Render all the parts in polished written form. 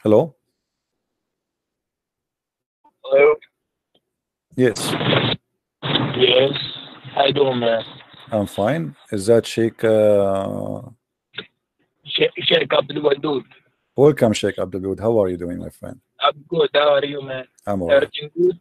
Hello? Hello? Yes, Yes. How you doing, man? I'm fine. Is that Sheik? Sheik Abdul Wadood. Welcome, Sheik Abdul Wadood. How are you doing, my friend? I'm good. How are you, man? I'm all right. Everything good?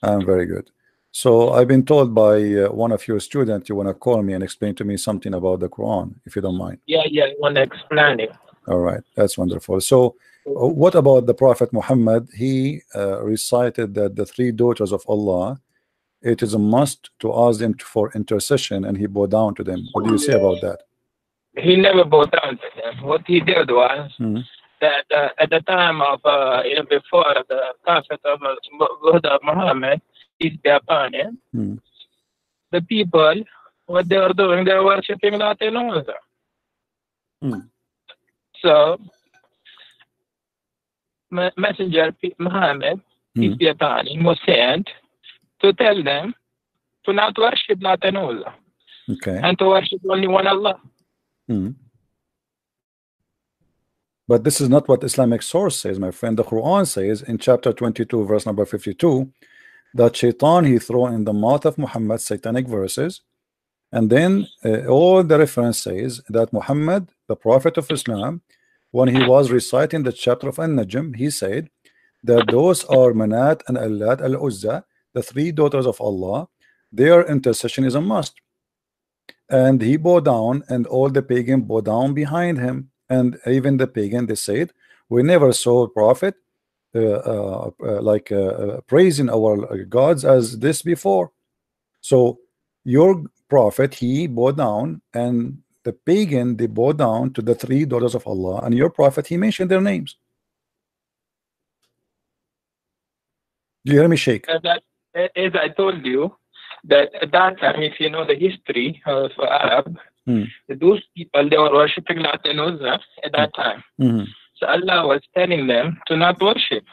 I'm very good. So I've been told by one of your students you want to call me and explain to me something about the Quran, if you don't mind. Yeah, I want to explain it. All right, that's wonderful. So what about the Prophet Muhammad? He recited that the three daughters of Allah, it is a must to ask them for intercession, and he bowed down to them. What do you say about that? He never bowed down to them. What he did was that at the time of, before the Prophet of Muhammad, peace be upon him, the people, what they were doing, they were worshipping nothing other. So, Messenger Muhammad, peace be upon him, was sent to tell them to not worship nothing other, and to worship only one Allah. But this is not what Islamic source says, my friend. The Quran says in chapter 22, verse number 52, that Shaitan he threw in the mouth of Muhammad satanic verses, and then all the reference says that Muhammad, the Prophet of Islam, when he was reciting the chapter of An-Najm, he said that those are Manat and Allat al-Uzza, the three daughters of Allah, their intercession is a must. And he bowed down, and all the pagan bowed down behind him. And even the pagan, they said, we never saw a prophet praising our gods as this before. So your prophet, he bowed down, and the pagan, they bowed down to the three daughters of Allah, and your prophet, he mentioned their names. Do you hear me, Sheikh? As I told you, that at that time, if you know the history of Arab, those people, they were worshipping Latin Uzza at that time. So Allah was telling them to not worship.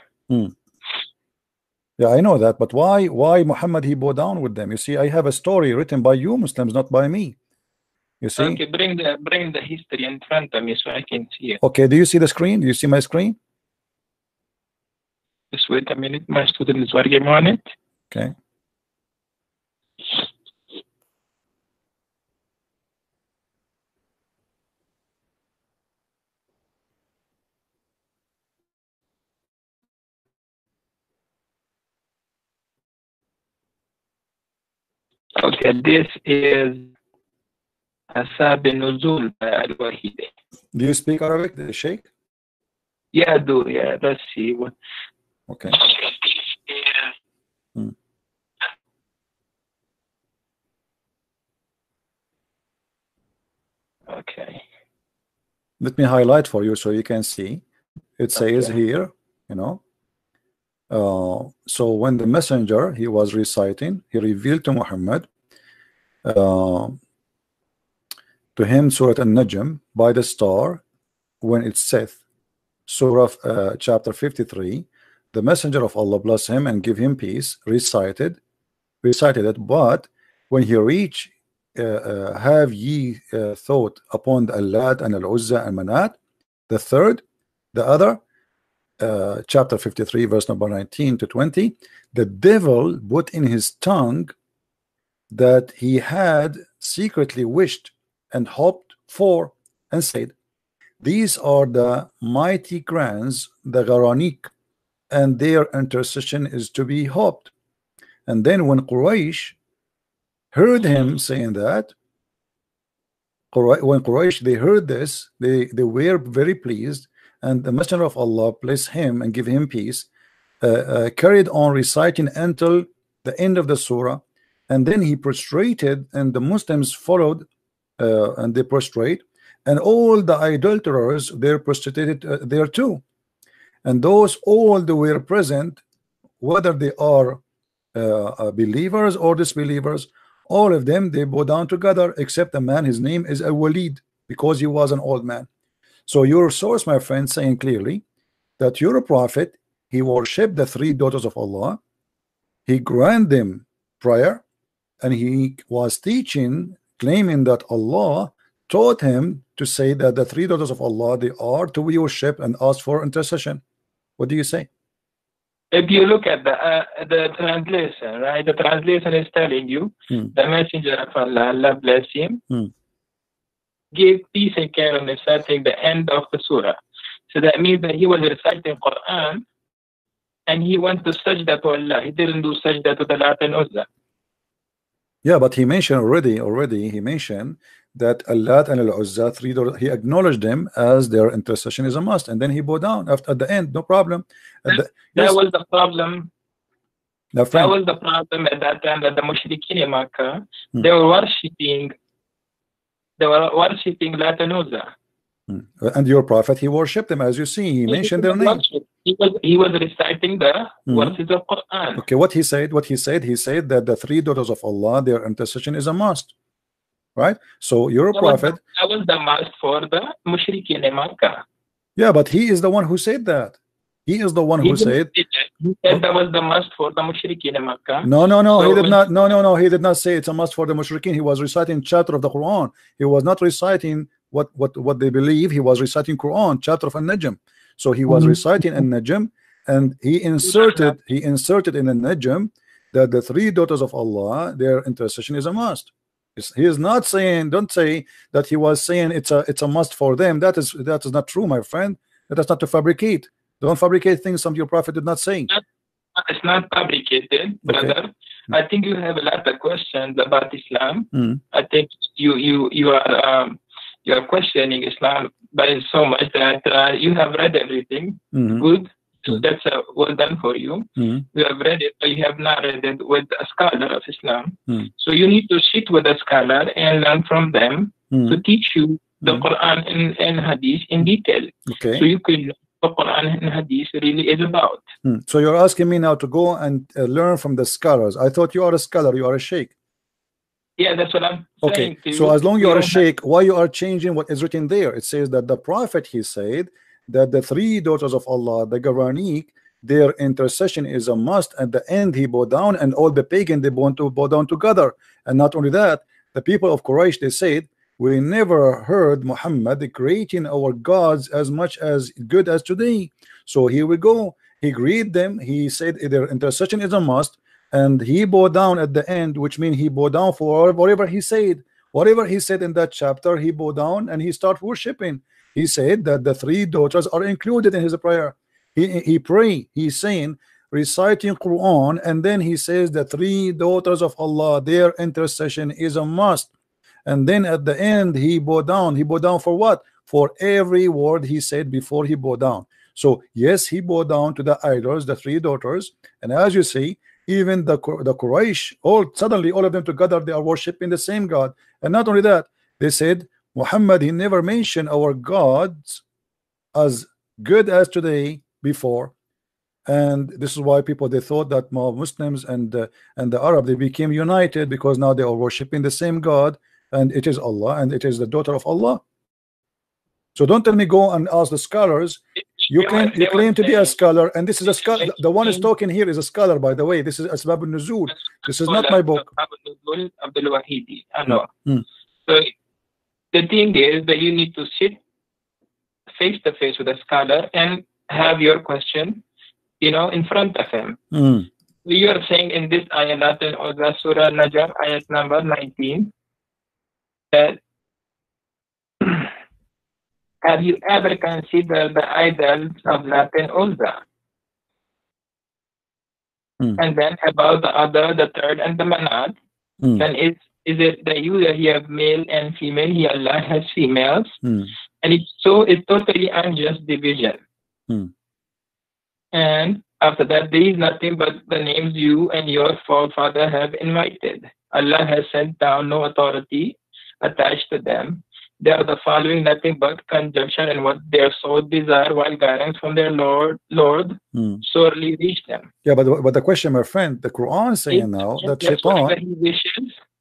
Yeah, I know that, but why Muhammad he bowed down with them? You see, I have a story written by you Muslims, not by me. You see? Okay, bring the history in front of me so I can see it. Okay, do you see the screen? Do you see my screen? Just wait a minute, my student is working on it. Okay. Okay, this is Asab Nuzul by Al-Wahidi. Do you speak Arabic, the Sheikh? Yeah, I do. Yeah, let's see what. Okay. Okay. Let me highlight for you so you can see. It says here, you know. So when the messenger he was reciting, he revealed to Muhammad to him Surah An-Najm by the star when it saith, Surah chapter 53, the messenger of Allah bless him and give him peace recited it, but when he reached have ye thought upon the Allat and Al-Uzza and Manat, the third, the other, chapter 53 verse number 19 to 20, the devil put in his tongue that he had secretly wished and hoped for, and said, these are the mighty grands, the Gharanik, and their intercession is to be hoped. And then when Quraysh heard him saying that, when Quraysh they heard this, they were very pleased, and the messenger of Allah bless him and give him peace, carried on reciting until the end of the surah, and then he prostrated, and the Muslims followed, and they prostrate, and all the idolaters they're prostrated there too, and those all they were present, whether they are believers or disbelievers, all of them they bow down together, except a man, his name is Al-Walid, because he was an old man. So your source, my friend, saying clearly that your prophet, he worshipped the three daughters of Allah, he granted them prayer, and he was teaching, claiming that Allah taught him to say that the three daughters of Allah, they are to be worshipped and ask for intercession. What do you say? If you look at the translation, right? The translation is telling you the messenger of Allah, Allah bless him, gave peace and care on reciting the end of the surah. So that means that he was reciting Quran and he went to sajda to Allah. He didn't do sajda to the Lat and Uzza. Yeah, but he mentioned already he mentioned that Allah and Al-Uzza, three daughters, he acknowledged them as their intercession is a must, and then he bowed down at the end, no problem. That was the problem. That was the problem at that time, that the mushrikeen in Makkah, they were worshipping Lat and Uzza. And your prophet, he worshipped them, as you see. He mentioned their names. He was reciting the verses of Quran. Okay, what he said? He said that the three daughters of Allah, their intercession is a must. Right? So your prophet. That was the must for the mushrikeen in Makkah. Yeah, but he is the one who said that. He is the one who said. He said that was the must for the mushrikeen in Makkah. No, so he did not. No, he did not say it's a must for the mushrikeen. He was reciting chapter of the Quran. He was not reciting what they believe. He was reciting Quran, chapter of An-Najm. So he was reciting An-Najm, and he inserted in An-Najm that the three daughters of Allah, their intercession is a must. He is not saying, don't say that he was saying it's a must for them. That is not true, my friend. That is not to fabricate. Don't fabricate things some your prophet did not say. It's not fabricated, brother. I think you have a lot of questions about Islam. I think you are questioning Islam by so much that you have read everything. Good. So that's well done for you. You have read it, but you have not read it with a scholar of Islam. So you need to sit with a scholar and learn from them to teach you the Quran and Hadith in detail. Okay. So you can know what Quran and Hadith really is about. So you're asking me now to go and learn from the scholars. I thought you are a scholar, you are a sheik. Yeah, that's what I'm saying to you. So as long as you are a sheik, why you are changing what is written there? It says that the prophet, he said that the three daughters of Allah, the Garanik, their intercession is a must. At the end, he bowed down, and all the pagan, they want to bow down together. And not only that, the people of Quraysh, they said, we never heard Muhammad creating our gods as much as good as today. So here we go. He greeted them. He said their intercession is a must, and he bowed down at the end, which means he bowed down for whatever he said. Whatever he said in that chapter, he bowed down and he started worshiping. He said that the three daughters are included in his prayer. He pray. He's saying, reciting Quran, and then he says the three daughters of Allah, their intercession is a must. And then at the end, he bowed down. He bowed down for what? For every word he said before he bowed down. So yes, he bowed down to the idols, the three daughters. And as you see, even the Quraysh, suddenly all of them together, they are worshiping the same God. And not only that, they said, Muhammad, he never mentioned our gods as good as today before. And this is why people, they thought that Muslims and the Arab, they became united because now they are worshiping the same God, and it is Allah, and it is the daughter of Allah. So don't tell me go and ask the scholars. You claim to be a scholar, and this is a scholar. The one is talking here is a scholar, by the way. This is Asbab al-Nuzul. This is not my book. Abdul Wadood-a. I know. So the thing is that you need to sit face to face with a scholar and have your question, in front of him. You are saying in this ayat or the Surah Najm, ayat number 19, that have you ever considered the idols of Lat and Uzza? And then about the third and the Manat, then is it that you have male and female? He Allah has females, and it's totally unjust division. And after that, there is nothing but the names you and your forefather have invited. Allah has sent down no authority attached to them. They are the following nothing but conjunction, and what their soul desire, while guidance from their Lord sorely reach them. Yeah, but the question, my friend, the Quran is saying now that Shaitan.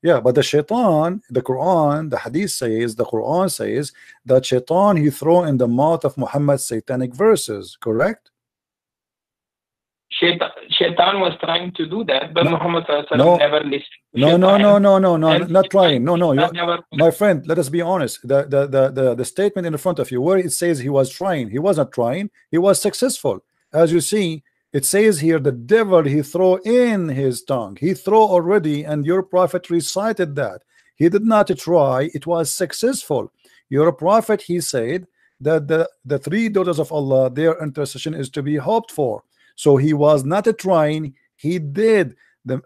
Yeah, but the Shaitan, the Quran, the Hadith says, the Quran says that Shaitan, he throw in the mouth of Muhammad satanic verses, correct? Shaitan was trying to do that, but Muhammad never listened. No, not trying. My friend, let us be honest. The statement in front of you, where it says he was trying, he was not trying, he was successful. As you see, it says here, the devil he throw in his tongue. He throw already, and your prophet recited that. He did not try, it was successful. Your prophet, he said that the three daughters of Allah, their intercession is to be hoped for. So he was not trying, he did.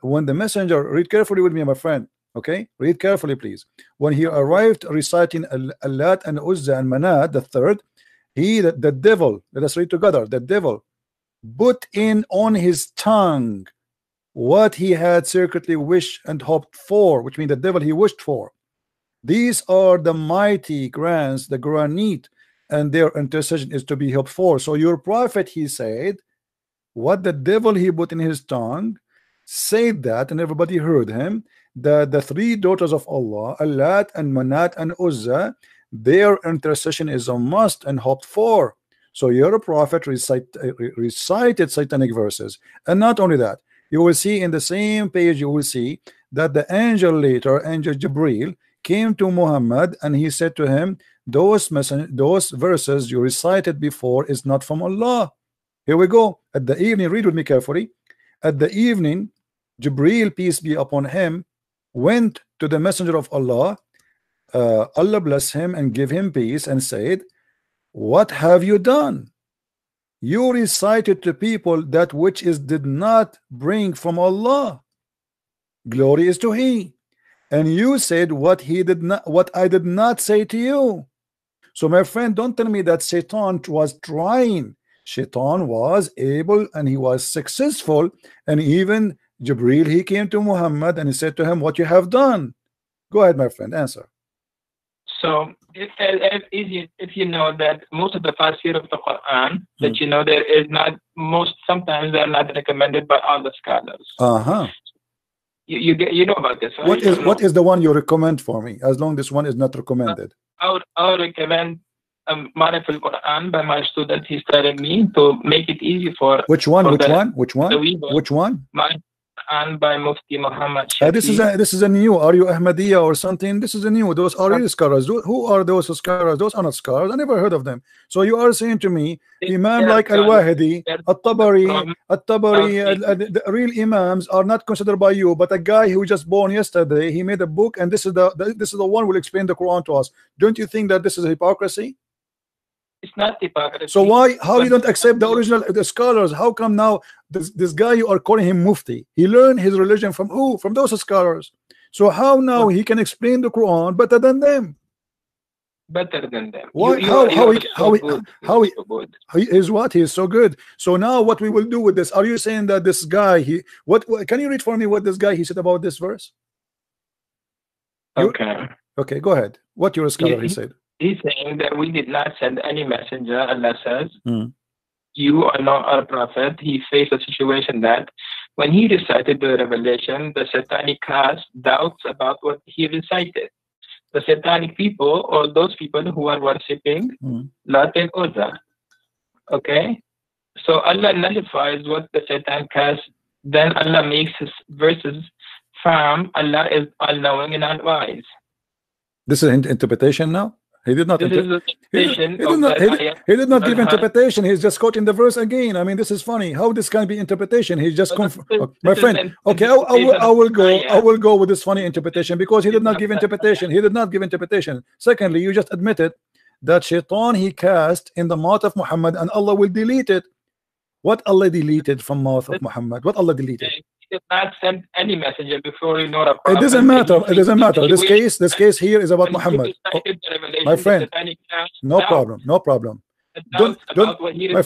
When the messenger, read carefully with me, my friend, okay? Read carefully, please. When he arrived reciting Allat and Uzza and Manat, the third, the devil, let us read together, the devil put in on his tongue what he had secretly wished and hoped for, which means the devil he wished for. These are the mighty grants, the granite, and their intercession is to be hoped for. So your prophet, he said, what the devil he put in his tongue, said that, and everybody heard him, that the three daughters of Allah, Allat and Manat and Uzza, their intercession is a must and hoped for. So your prophet recited satanic verses. And not only that, you will see in the same page, you will see that the angel later, angel Jibril, came to Muhammad and he said to him, those verses you recited before is not from Allah. Here we go. At the evening, read with me carefully. At the evening, Jibril, peace be upon him, went to the messenger of Allah, Allah bless him and give him peace, and said, what have you done? You recited to people that which did not bring from Allah. Glory is to He. And you said what I did not say to you. So my friend, don't tell me that Satan was trying. Shaitan was able and he was successful, and even Jibril, he came to Muhammad and he said to him, what you have done. Go ahead, my friend, answer. So if you know that most of the tafsir of the Quran, that you know there is not, sometimes they're not recommended by all the scholars. You know about this, right? What is the one you recommend for me, as long as this one is not recommended? I would recommend Marif al-Quran by my student. He's telling me to make it easy for which one? And by Mufti Muhammad. This is a new. Are you Ahmadiyya or something? This is a new. Those are real scholars. Who are those scholars? Those are not scholars. I never heard of them. So you are saying to me, Imam like Al-Wahidi, At-Tabari, the real Imams are not considered by you, but a guy who just born yesterday, he made a book, and this is the one who will explain the Quran to us. Don't you think that this is hypocrisy? It's not hypocrisy. So how you don't accept the original scholars? How come now this guy you are calling him Mufti? He learned his religion from who? From those scholars. So how now he can explain the Quran better than them? Better than them. Why? He is what? He is so good. So now what we will do with this? Are you saying that this guy what can you read for me what this guy he said about this verse? Okay, go ahead. What your scholar he said? He's saying that we did not send any messenger. Allah says, you are not our prophet. He faced a situation that when he recited the revelation, the satanic cast doubts about what he recited. The satanic people, or those people who are worshipping Lat and Uzza. Okay? So Allah nullifies what the Satan cast. Then Allah makes his verses firm. Allah is all-knowing and all-wise. This is an interpretation now? He did not give interpretation. He's just quoting the verse again. I mean, this is funny. How this can be interpretation? He's just my friend. Okay, I will go with this funny interpretation, because he did not give interpretation. Secondly, you just admitted that Shaitan he cast in the mouth of Muhammad, and Allah will delete it. What Allah deleted from mouth of Muhammad? What Allah deleted? He did not send any messenger before you know the prophet. It doesn't matter. This case here is about Muhammad. My friend, no problem.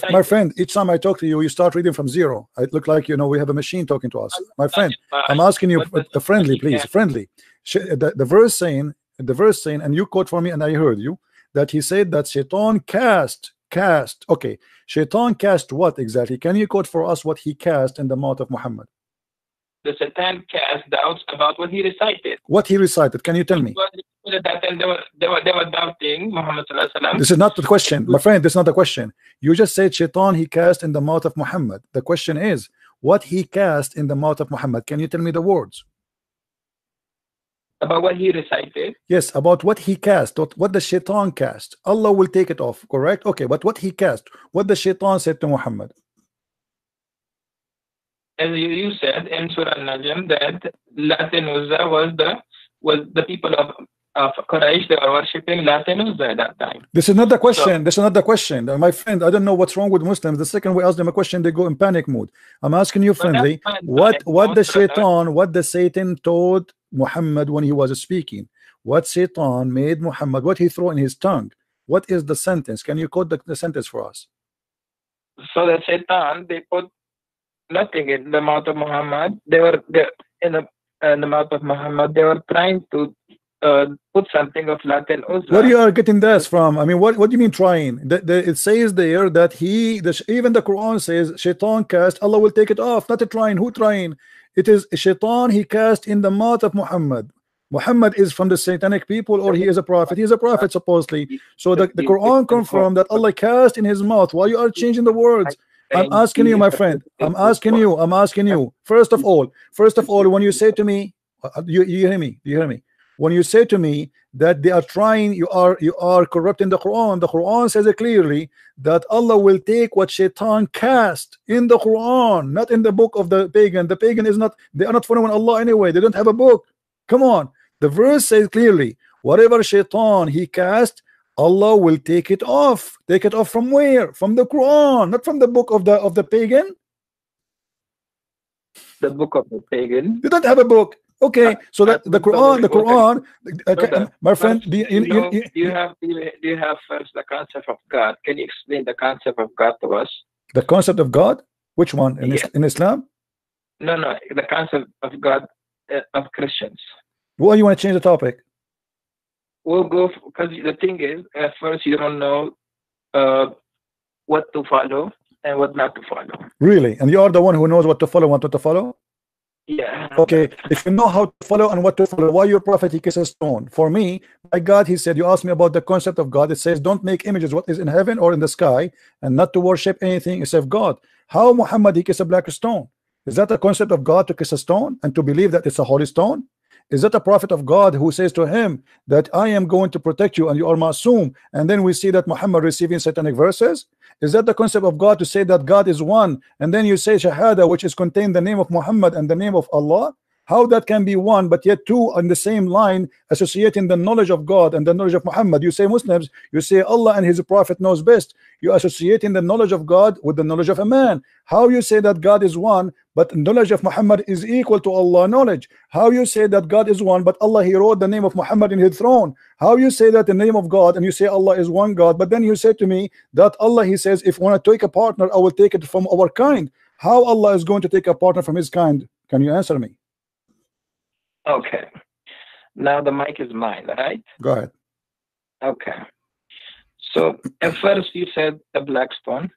My friend, each time I talk to you, you start reading from zero. It look like we have a machine talking to us. My friend, I'm asking you friendly, please, friendly. The verse saying, and you quote for me, and I heard you, that he said that Shaitan cast. Okay, Shaitan cast what exactly? Can you quote for us what he cast in the mouth of Muhammad? The Satan cast doubts about what he recited. What he recited? Can you tell me? that and they were doubting Muhammad sallallahu alaihi wasallam. This is not the question, my friend. This is not the question. You just said shaitan he cast in the mouth of Muhammad. The question is what he cast in the mouth of Muhammad. Can you tell me the words? About what he recited? Yes, about what he cast, what the shaitan cast. Allah will take it off, correct? Okay, but what he cast, what the shaitan said to Muhammad. As you said in Surah Al-Najm that Lat and Uzza was the people of Quraysh. They were worshipping Lat and Uzza at that time. This is not the question. This is not the question, my friend. I don't know what's wrong with Muslims. The second we ask them a question, they go in panic mode. I'm asking you friendly. What the Satan told Muhammad when he was speaking? What Satan made Muhammad? What he threw in his tongue? What is the sentence? Can you quote the sentence for us? So the Satan, they put nothing in the mouth of Muhammad. They were in the mouth of Muhammad. They were trying to put something of Lat and Uzza. Where you are getting this from? I mean, what do you mean trying? It says there that even the Quran says shaitan cast, Allah will take it off. Not a trying. Who trying? It is shaitan he cast in the mouth of Muhammad. Muhammad is from the satanic people, or he is a prophet. He is a prophet supposedly. So the Quran confirmed that Allah cast in his mouth. Why you are changing the words? I'm asking you, my friend. I'm asking you. First of all, when you say to me, you hear me? Do you hear me? When you say to me that they are trying, you are corrupting the Quran. The Quran says it clearly that Allah will take what shaitan cast in the Quran, not in the book of the pagan. The pagan is not, they are not following Allah anyway. They don't have a book. Come on. The verse says clearly, whatever shaitan he cast, Allah will take it off. Take it off from where? From the Quran, not from the book of the pagan. The book of the pagan. You don't have a book. Okay, so that the Quran, my friend, do you have first the concept of God? Can you explain the concept of God to us? The concept of God? Which one? In Islam? No, the concept of God of Christians. Well, you want to change the topic? We'll go because the thing is, at first you don't know what to follow and what not to follow. Really? And you are the one who knows what to follow, what not to follow? Yeah. Okay, if you know how to follow and what to follow, why your prophet he kisses stone? For me, my God, he said, you asked me about the concept of God. It says, don't make images what is in heaven or in the sky, and not to worship anything except God. How Muhammad he kiss a black stone? Is that a concept of God to kiss a stone and to believe that it's a holy stone? Is that a prophet of God who says to him that I am going to protect you and you are ma'soom? And then we see that Muhammad receiving satanic verses. Is that the concept of God to say that God is one, and then you say shahada, which is contained the name of Muhammad and the name of Allah? How that can be one but yet two on the same line, associating the knowledge of God and the knowledge of Muhammad? You say Muslims, you say Allah and his prophet knows best. You associating the knowledge of God with the knowledge of a man. How you say that God is one but knowledge of Muhammad is equal to Allah knowledge? How you say that God is one but Allah he wrote the name of Muhammad in his throne? How you say that the name of God and you say Allah is one God, but then you say to me that Allah he says if I want to take a partner I will take it from our kind? How Allah is going to take a partner from his kind? Can you answer me? Okay. Now the mic is mine, right? Go ahead. Okay. So at first you said the black stone.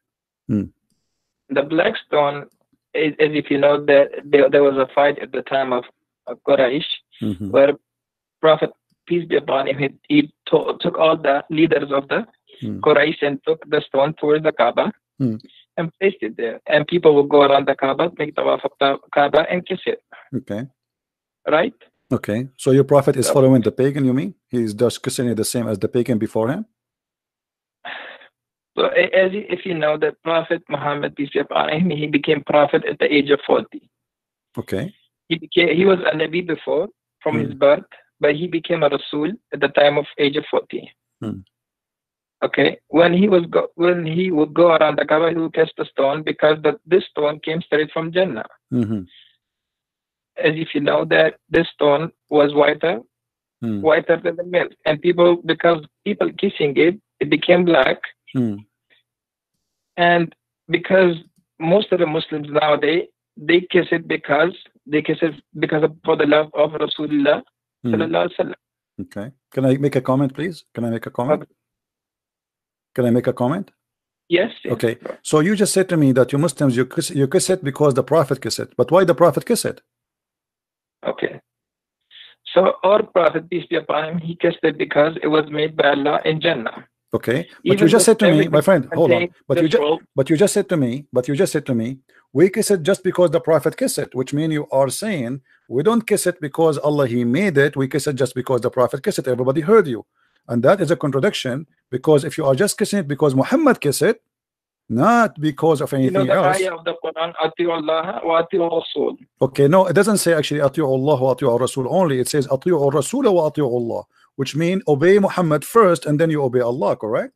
The black stone is, as if you know that there was a fight at the time of Quraysh, where Prophet peace be upon him, he took all the leaders of the Quraysh and took the stone towards the Kaaba and placed it there, and people will go around the Kaaba, make tawaf of the Kaaba and kiss it. Okay. Right? Okay. So your prophet is following the pagan, you mean? He's just kissing it the same as the pagan before him? So if you know that Prophet Muhammad, peace be upon him, he became prophet at the age of 40. Okay. He was a Nabi before from his birth, but he became a Rasul at the time of age of 40. Okay. When he would go around the Kaaba, he would kiss the stone because this stone came straight from Jannah. As if you know that this stone was whiter than the milk, and because people kissing it became black. And because most of the Muslims nowadays they kiss it for the love of Rasulullah sallallahu alaihi wasallam. Okay. Can I make a comment, please? Can I make a comment? Can I make a comment? Yes. Okay. So you just said to me that you Muslims you kiss it because the Prophet kiss it. But why the Prophet kiss it? Okay. So our Prophet, peace be upon him, he kissed it because it was made by Allah in Jannah. Okay, but you just said to me, my friend, hold on. But you just said to me, we kiss it just because the Prophet kissed it, which means you are saying we don't kiss it because Allah he made it. We kiss it just because the Prophet kissed it. Everybody heard you, and that is a contradiction, because if you are just kissing it because Muhammad kissed it, not because of anything else. Ayah of the Quran, Ati'u Allah wa Ati'u Rasul. Okay, no, it doesn't say actually Ati'u Allah wa Ati'u Rasul only. It says Ati'u Rasul wa Ati'u Allah, which means obey Muhammad first and then you obey Allah, correct?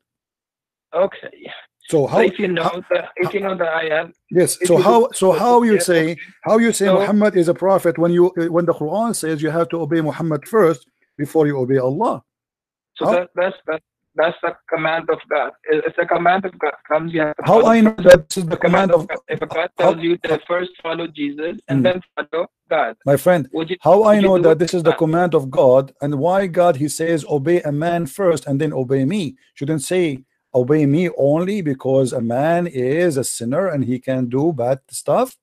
Okay. So how, if you know the ayah. Yes. So how you say Muhammad is a prophet when the Quran says you have to obey Muhammad first before you obey Allah? So that's the command of God. It's a command of God. How I know that this is the command of God? If God tells you to first follow Jesus and then follow God. My friend, how I know that this is the command of God, and why God he says obey a man first and then obey me? Shouldn't say obey me only because a man is a sinner and he can do bad stuff.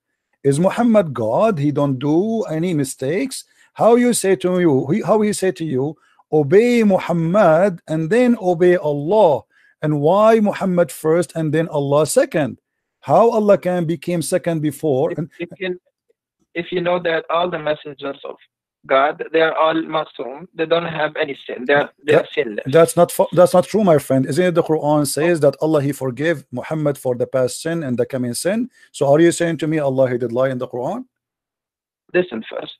Is Muhammad God? He don't do any mistakes. How you say to you, how he say to you, obey Muhammad and then obey Allah? And why Muhammad first and then Allah second? How Allah can become second before? If you know that all the messengers of God, they are all masum, they don't have any sin, they are sinless. That's not true, my friend. Isn't it the Quran says that Allah he forgave Muhammad for the past sin and the coming sin? So are you saying to me Allah he did lie in the Quran? Listen first.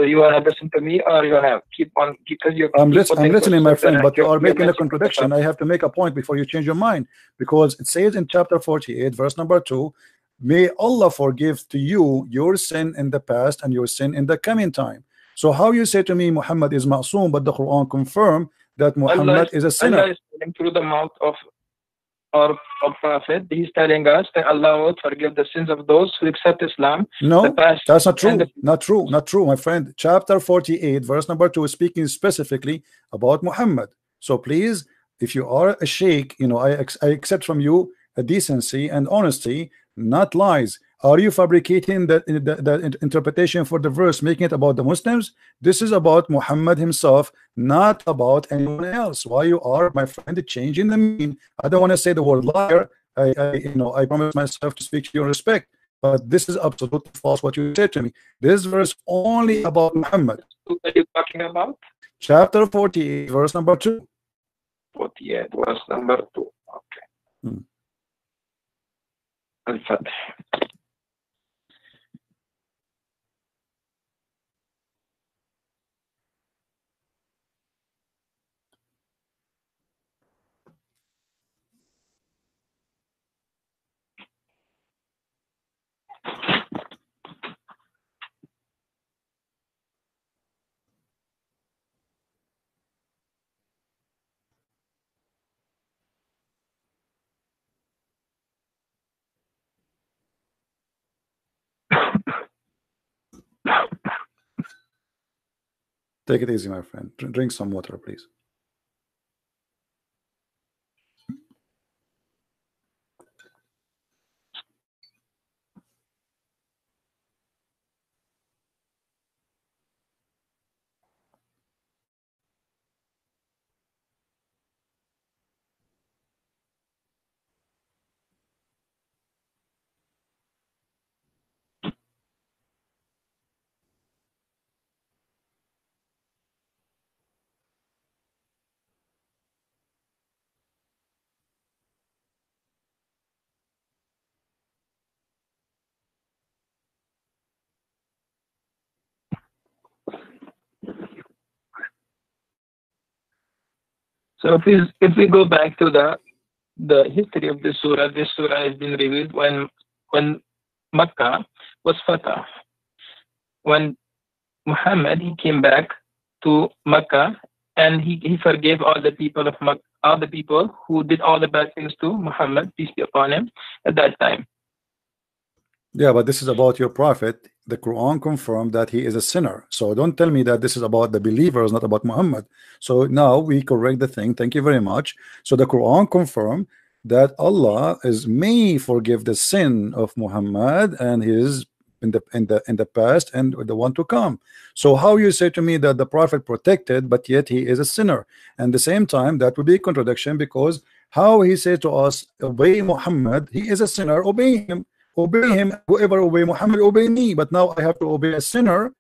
You wanna listen to me, or you wanna keep on, because I'm listening, my friend, but you are making a contradiction. I have to make a point before you change your mind, because it says in chapter 48 verse number 2, may Allah forgive to you your sin in the past and your sin in the coming time. So how you say to me Muhammad is ma'soom, but the Quran confirm that Muhammad is a sinner? Allah is telling through the mouth of our Prophet, he's telling us that Allah will forgive the sins of those who accept Islam. No, that's not true. Not true, my friend. Chapter 48 verse number 2 is speaking specifically about Muhammad. So please, if you are a sheik, you know, I accept from you a decency and honesty, not lies. Are you fabricating the interpretation for the verse, making it about the Muslims? This is about Muhammad himself, not about anyone else. Why you are, my friend, changing the meaning? I don't want to say the word liar. I promise myself to speak to your respect, but this is absolutely false what you said to me. This verse only about Muhammad. What are you talking about? Chapter 48 verse number 2. 48 verse number 2. Okay. Al-Fatih. Take it easy, my friend. Drink some water, please. So if we go back to the history of this surah has been revealed when Makkah was fatah. When Muhammad he came back to Makkah and he forgave all the people of Makkah, all the people who did all the bad things to Muhammad, peace be upon him, at that time. Yeah, but this is about your prophet. The Quran confirmed that he is a sinner. So don't tell me that this is about the believers, not about Muhammad. So now we correct the thing. Thank you very much. So the Quran confirmed that Allah may forgive the sin of Muhammad and his in the past and the one to come. So how you say to me that the prophet protected, but yet he is a sinner? And the same time, that would be a contradiction, because how he says to us, obey Muhammad, he is a sinner, obey him, whoever obey Muhammad, obey me. But now I have to obey a sinner,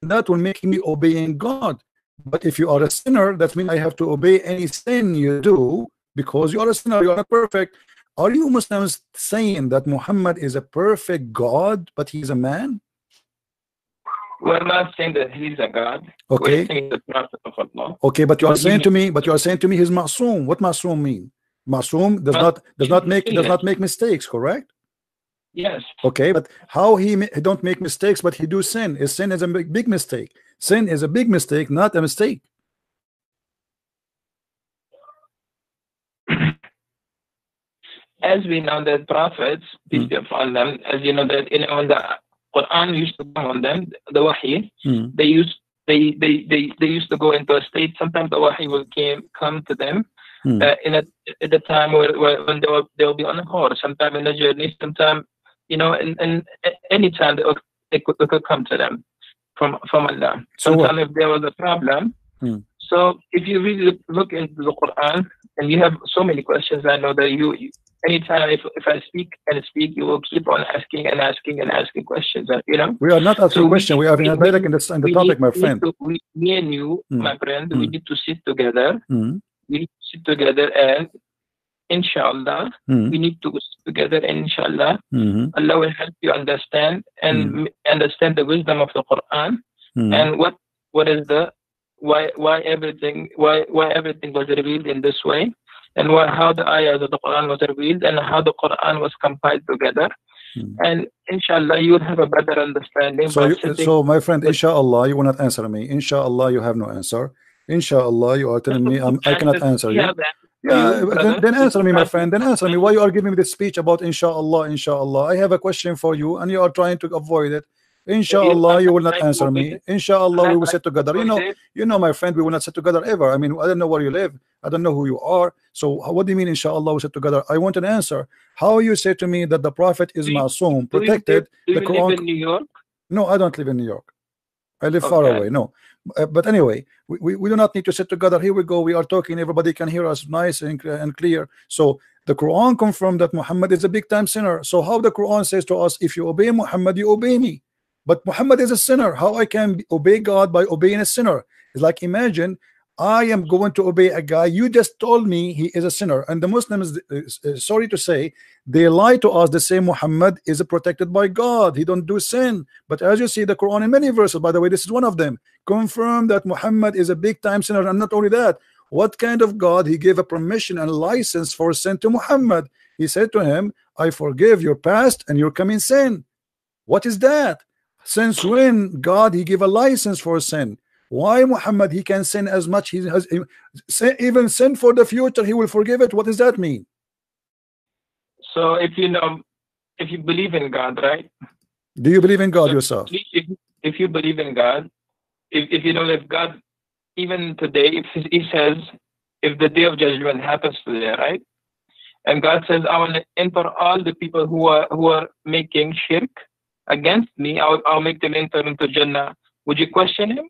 that will make me obeying God. But if you are a sinner, that means I have to obey any sin you do, because you are a sinner, you are not perfect. Are you Muslims saying that Muhammad is a perfect God, but he's a man? We're not saying that he's a God. Okay. We're saying the Prophet of Allah. Okay, but you are saying to me, he's ma'soom. What ma'soom mean? Ma'soom does not make mistakes, correct? Yes. Okay, but how he don't make mistakes, but he do sin? Sin is a big mistake. Sin is a big mistake, not a mistake. As we know that prophets, peace be upon them, as you know that when the Quran used to come on them, the wahi, they used to go into a state. Sometimes the wahi will come to them at the time when they'll be on a horse, sometime in the journey, sometime and any time they could come to them from Allah. Sometimes if there was a problem. So if you really look into the Quran, and you have so many questions, I know that you anytime if I speak, you will keep on asking questions. We are not asking questions. We are in the topic, my friend. Me and you, my friend, we need to sit together. We need to sit together, and inshallah, we need to sit together, and inshallah, Allah will help you understand and understand the wisdom of the Quran and what is the why everything was revealed in this way, and how the ayahs of the Quran was revealed, and how the Quran was compiled together. And inshallah you will have a better understanding. So my friend, inshallah you will not answer me. Inshallah you have no answer. Inshallah you are telling me I cannot answer you. Yeah, then answer me, my friend. Then answer me. Why you are giving me this speech about inshallah? I have a question for you, and you are trying to avoid it. Inshallah, you will not answer me. Inshallah, we will sit together. You know, my friend, we will not sit together ever. I mean, I don't know where you live. I don't know who you are. So what do you mean, inshallah, we sit together? I want an answer. How you say to me that the Prophet is ma'soom, protected? Do you live in New York? No, I don't live in New York. I live far away. No. But anyway, we do not need to sit together. Here we go. We are talking. Everybody can hear us nice and clear. So the Quran confirmed that Muhammad is a big time sinner. So how the Quran says to us, if you obey Muhammad, you obey me. But Muhammad is a sinner. How I can obey God by obeying a sinner? It's like, imagine I am going to obey a guy. You just told me he is a sinner. And the Muslims, sorry to say, they lie to us. They say Muhammad is protected by God. He don't do sin. But as you see, the Quran in many verses, by the way, this is one of them, confirm that Muhammad is a big time sinner. And not only that, what kind of God? He gave a permission and license for sin to Muhammad. He said to him, I forgive your past and your coming sin. What is that? Since when God he gave a license for sin? Why Muhammad he can sin as much he has, even sin for the future he will forgive it? What does that mean? So if you believe in God, right? Do you believe in God yourself? If you believe in God, if you know that God, even today, if he says, if the day of judgment happens today, right? And God says, I want to enter all the people who are making shirk against me, I'll make them enter into Jannah. Would you question him?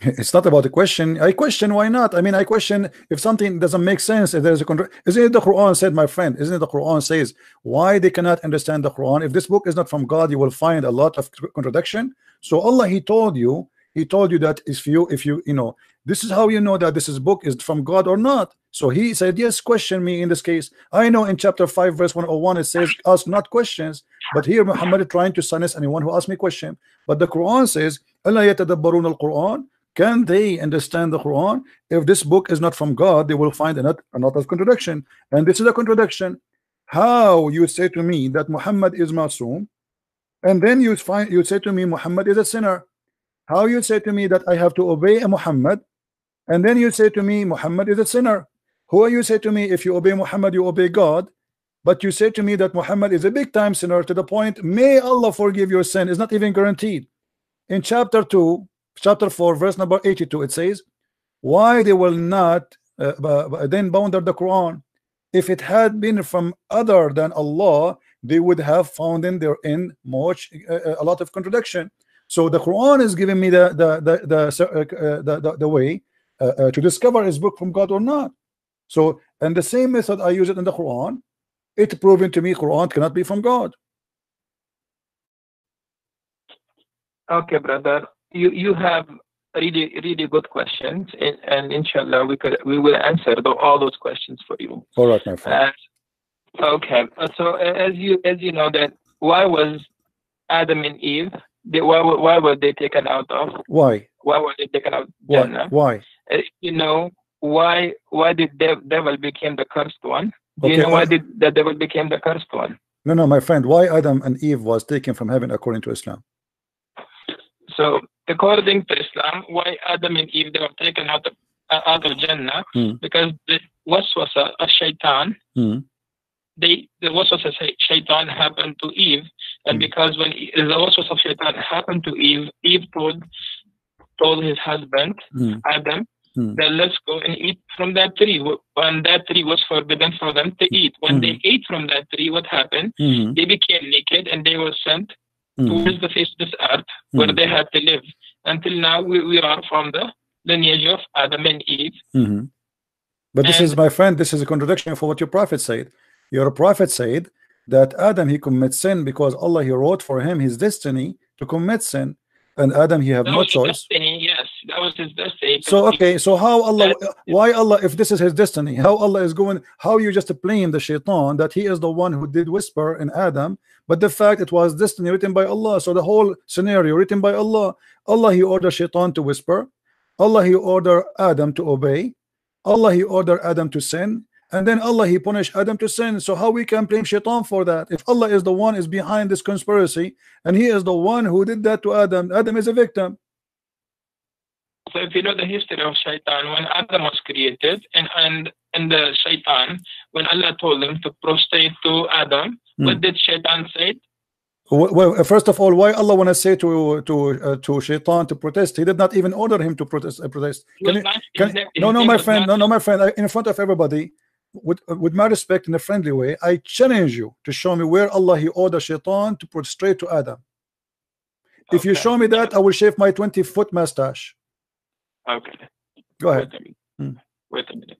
It's not about a question. I question why not. I mean, I question if something doesn't make sense. If there's a isn't it the Quran said, my friend? Isn't it the Quran says why they cannot understand the Quran? If this book is not from God, you will find a lot of contradiction. So Allah, He told you that if you know, this is how you know that this book is from God or not. So He said, yes, question me in this case. I know in chapter 5 verse 101 it says ask not questions, but here Muhammad is trying to silence anyone who asks me question. But the Quran says, أَلَا يَتَدَبَّرُونَ الْقُرْآنَ? Can they understand the Quran? If this book is not from God, they will find another contradiction. And this is a contradiction. How you say to me that Muhammad is ma'soom, and then you say to me Muhammad is a sinner? How you say to me that I have to obey a Muhammad, and then you say to me Muhammad is a sinner? Who you say to me if you obey Muhammad you obey God, but you say to me that Muhammad is a big time sinner to the point may Allah forgive your sin is not even guaranteed. In chapter 4 verse number 82 it says, why they will not then bound the Quran? If it had been from other than Allah, they would have found in their in much a lot of contradiction. So the Quran is giving me the way to discover is book from God or not. So, and the same method I use it in the Quran, it proven to me Quran cannot be from God. Okay, brother, you have really good questions, and inshallah we will answer all those questions for you. All right, my friend. Okay, so as you know that why was Adam and Eve, why were they taken out of? Why were they taken out? Jannah? Why? You know why did the devil became the cursed one? Do Okay, you know why did the devil became the cursed one? No, my friend. Why Adam and Eve was taken from heaven according to Islam? So according to Islam, why Adam and Eve they were taken out of Jannah? Because the waswasa of shaitan, the waswasa of shaitan happened to Eve, and because when the waswasa of shaitan happened to Eve, Eve told his husband Adam that let's go and eat from that tree. When that tree was forbidden for them to eat, when they ate from that tree, what happened? They became naked and they were sent towards the face of this earth where they had to live. Until now, we are from the lineage of Adam and Eve. But this is, my friend, this is a contradiction for what your prophet said. Your prophet said that Adam, he commits sin because Allah, he wrote for him his destiny to commit sin. And Adam, he have no choice. Destiny, yes, that was his destiny. So okay, so how Allah, why Allah, if this is his destiny, how Allah is going, how you just blame the shaitan that he is the one who did whisper in Adam, but the fact it was destiny written by Allah. So the whole scenario written by Allah. Allah, he ordered shaitan to whisper. Allah, he ordered Adam to obey. Allah, he ordered Adam to sin. And then Allah, he punished Adam to sin. So how we can blame shaitan for that? If Allah is the one is behind this conspiracy and he is the one who did that to Adam, Adam is a victim. So if you know the history of shaitan, when Adam was created and the shaitan, when Allah told him to prostrate to Adam, what did shaitan say? Well, first of all, why Allah want to say to shaitan to protest? He did not even order him to protest. No, my friend, my friend, in front of everybody, with my respect, in a friendly way, I challenge you to show me where Allah he ordered shaitan to prostrate to Adam. If you show me that, I will shave my 20-foot mustache. Okay. Go ahead. Wait a minute.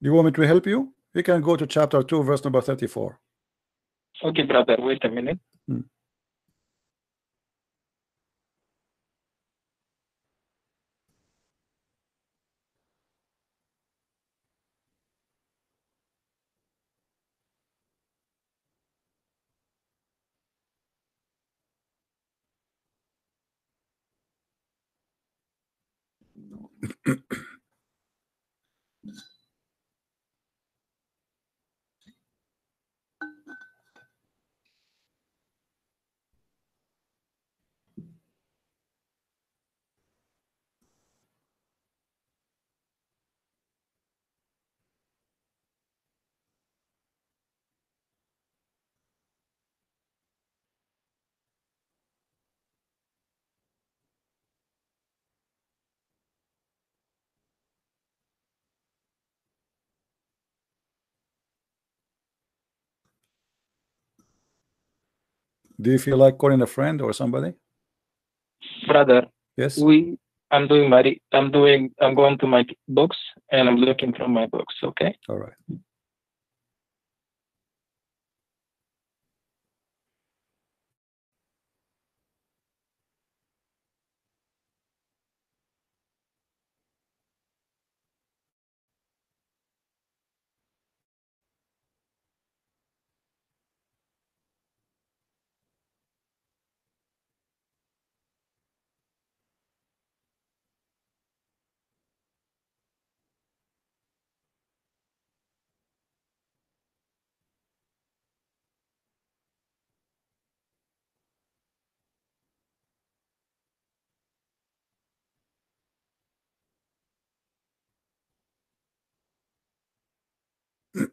You want me to help you? You can go to chapter 2, verse number 34. Okay, brother, wait a minute. Do you feel like calling a friend or somebody? Brother, yes. I'm going to my books and I'm looking from my books, okay? All right. I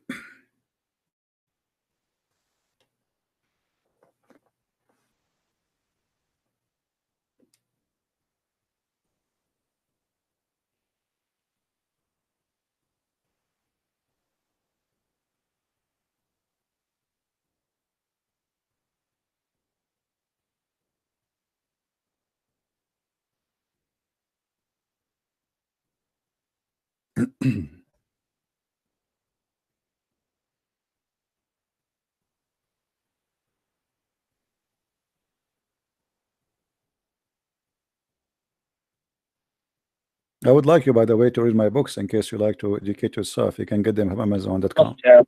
would like you, by the way, to read my books in case you like to educate yourself. You can get them from Amazon.com. Yeah,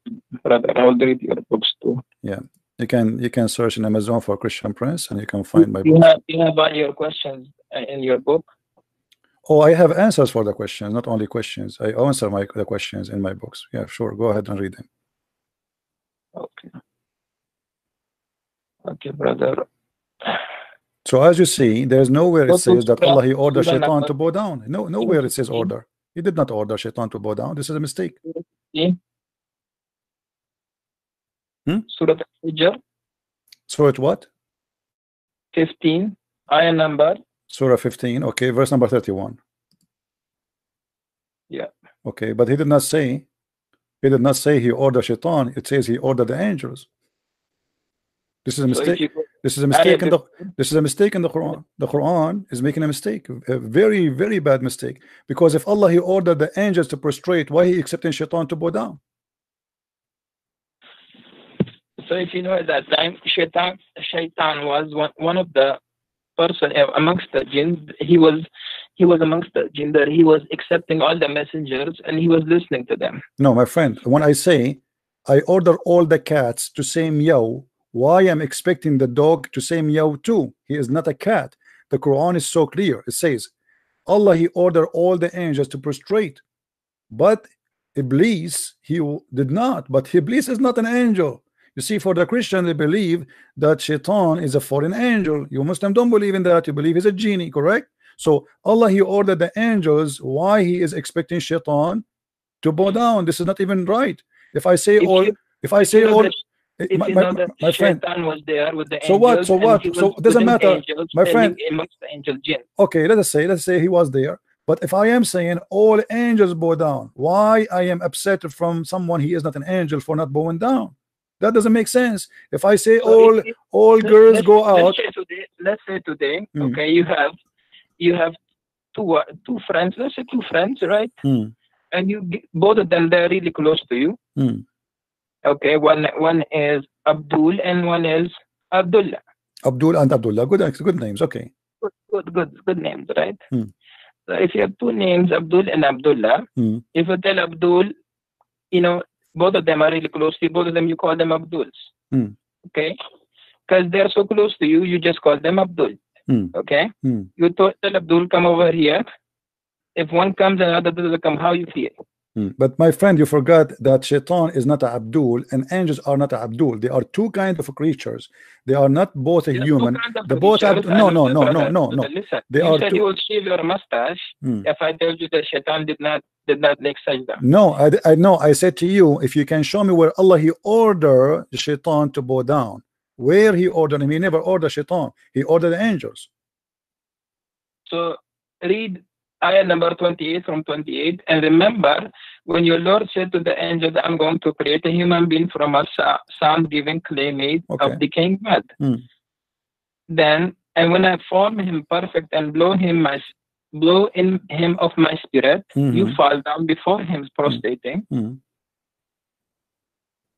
brother, I will read your books too. Yeah, you can search in Amazon for Christian Prince, and you can find my books. You have all your questions in your book. Oh, I have answers for the questions, not only questions. I answer the questions in my books. Yeah, sure. Go ahead and read them. Okay. Okay, brother. So as you see, there's nowhere it says that Allah he ordered Shaitan to bow down. No, nowhere it says order. He did not order Shaitan to bow down. This is a mistake. Surah Al-Hijr. Surah what? 15. Ayah number. Surah 15. Okay, verse number 31. Yeah. Okay, but he did not say. He did not say he ordered Shaitan. It says he ordered the angels. This is a mistake. This is a mistake in the. This is a mistake in the Quran. The Quran is making a mistake, a very, very bad mistake. Because if Allah he ordered the angels to prostrate, why he accepting Shaitan to bow down? So if you know at that time, Shaitan was one of the person amongst the jinn. He was amongst the jinn that he was accepting all the messengers and he was listening to them. No, my friend. When I say I order all the cats to say meow, why I'm expecting the dog to say meow too? He is not a cat. The Quran is so clear. It says Allah he ordered all the angels to prostrate, but Iblis he did not. But Iblis is not an angel. You see, for the Christian, they believe that Shaitan is a foreign angel. You Muslim don't believe in that. You believe he's a genie, correct? So Allah he ordered the angels. Why he is expecting Shaitan to bow down? This is not even right. If I say all, my friend was there with the so angels, what? So it doesn't matter, angels, my friend. Amongst the angel jinn. Okay, let's say he was there. But if I am saying all angels bow down, why I am upset from someone he is not an angel for not bowing down? That doesn't make sense. If I say all girls go out, let's say today, okay, you have two friends. Let's say two friends, right? And both of them they're really close to you. Okay, one is Abdul and one is Abdullah. Abdul and Abdullah, good names. Okay. Good names, right? So if you have two names, Abdul and Abdullah, if you tell Abdul, both of them are really close to you. Both of them, you call them Abduls. Okay? Because they're so close to you, you just call them Abdul. Okay? You tell Abdul, come over here. If one comes and another doesn't come, how you feel? But my friend, you forgot that Shaitan is not a Abdul and angels are not a Abdul. They are two kinds of creatures. They are not both a human. The both no. Listen, they you are said two. you will shave your mustache if I tell you that Shaitan did not make sajda. No, I know. I said to you, if you can show me where Allah he ordered the Shaitan to bow down, where he ordered him. He never ordered Shaitan. He ordered the angels. So read ayah number 28 from 28, and remember when your Lord said to the angel that I'm going to create a human being from a sound-giving clay made of decaying mud. Then, and when I form him perfect and blow in him of my spirit, you fall down before him prostrating.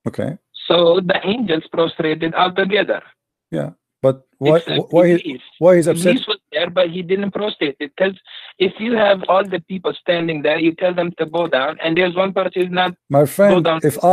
Okay. So the angels prostrated altogether. Yeah. But why he's upset? Iblis was there, but he didn't prostrate. Because if you have all the people standing there, you tell them to bow down, and there's one person who's not. My friend, if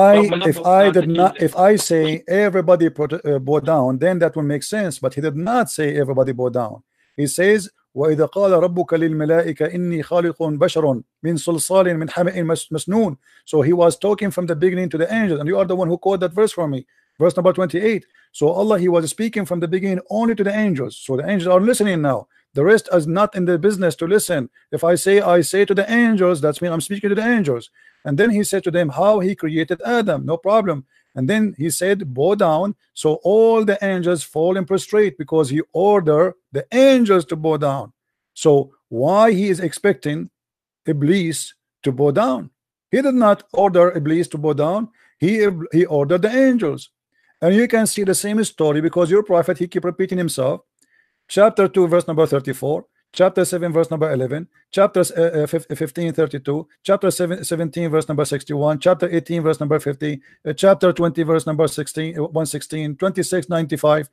I say everybody bow down, then that will make sense. But he did not say everybody bow down. He says, وَإِذَا قَالَ رَبُّكَ لِلْمَلَائِكَةِ إِنِّي خَالِقٌ بَشَرٌ مِنْ صَلْصَالٍ مِنْ حَمَإٍ مَسْنُونٍ. So he was talking from the beginning to the angels, and you are the one who quoted that verse for me. Verse number 28. So Allah he was speaking from the beginning only to the angels. So the angels are listening now. The rest is not in the business to listen. If I say to the angels, that's mean I'm speaking to the angels. And then he said to them how he created Adam, no problem. And then he said, bow down. So all the angels fall and prostrate because he ordered the angels to bow down. So why he is expecting Iblis to bow down? He did not order Iblis to bow down. He ordered the angels. And you can see the same story because your prophet, he keep repeating himself. Chapter 2 verse number 34, chapter 7 verse number 11, chapter 15 32, chapter 17 verse number 61, chapter 18 verse number 50, chapter 20 verse number 116, 26 95,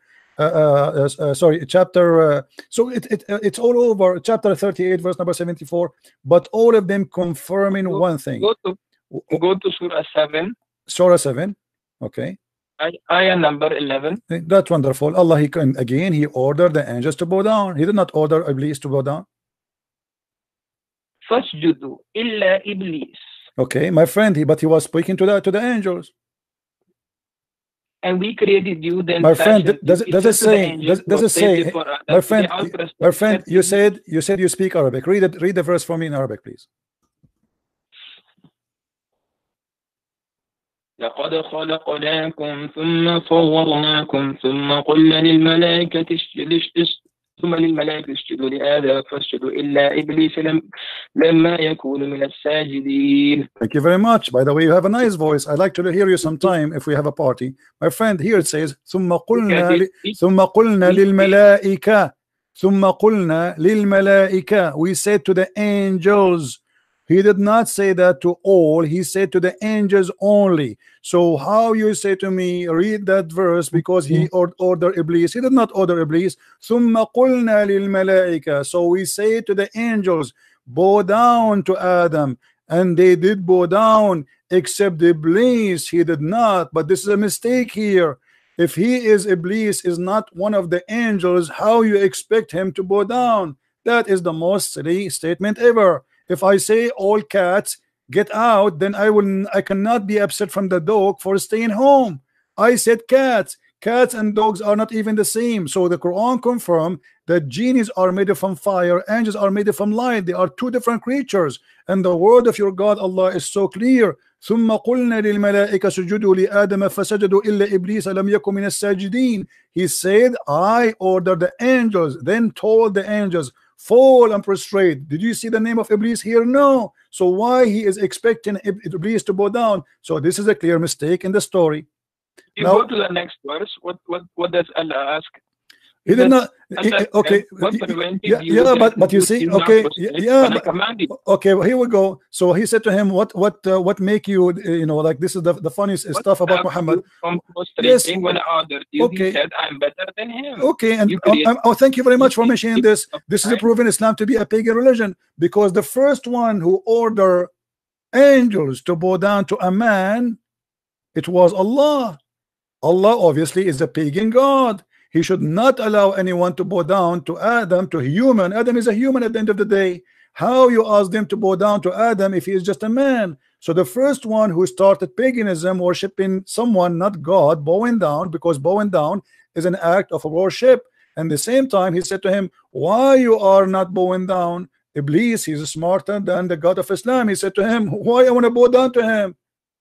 sorry, chapter so it's all over. Chapter 38 verse number 74, but all of them confirming one thing. Go to Surah 7. Surah 7, okay. Ayah number 11. That's wonderful. Allah, he ordered the angels to bow down. He did not order Iblis to bow down. Fasjudu illa Iblis. Okay, my friend, but he was speaking to the angels. And we created you. Then my friend, does it say? My friend, you said you speak Arabic. Read the verse for me in Arabic, please. لقد خلقناكم ثم صورناكم ثم قلنا للملائكة اسجدوا لآدم فاسجدوا إلا إبليس لما يكون من الساجدين. Thank you very much. By the way, you have a nice voice. I'd like to hear you sometime if we have a party. My friend, here it says ثم قلنا للملائكة. We said to the angels. He did not say that to all. He said to the angels only. So how you say to me, read that verse because he ordered Iblis. He did not order Iblis. ثم قلنا للملائكة. So we say to the angels, bow down to Adam. And they did bow down, except Iblis. He did not. But this is a mistake here. If Iblis is not one of the angels, how you expect him to bow down? That is the most silly statement ever. If I say all cats get out, then I cannot be upset from the dog for staying home. I said cats. Cats and dogs are not even the same. So the Quran confirmed that genies are made from fire, angels are made from light. They are two different creatures. And the word of your God Allah is so clear. ثم قلنا للملائكة سجدوا لآدم فسجدوا إلا إبليس لم يكن من الساجدين. He said, I ordered the angels, then told the angels, fall and prostrate. Did you see the name of Iblis here? No. So why he is expecting Iblis to bow down? So this is a clear mistake in the story. You now, go to the next verse. What does Allah ask? He did not. Okay. Yeah, but you see. Okay. Yeah. Okay. Well, here we go. So he said to him, "What make you? Like this is the funniest stuff about Muhammad." Yes. When I ordered you, okay. He said, "I'm better than him." Okay. And thank you very much for mentioning this. This is proven Islam to be a pagan religion because the first one who ordered angels to bow down to a man, it was Allah. Allah obviously is a pagan God. He should not allow anyone to bow down to Adam, to human. Adam is a human at the end of the day. How you ask them to bow down to Adam if he is just a man? So the first one who started paganism, worshiping someone, not God, bowing down, because bowing down is an act of worship. And at the same time, he said to him, why you are not bowing down? Iblis, he's smarter than the God of Islam. He said to him, why I want to bow down to him?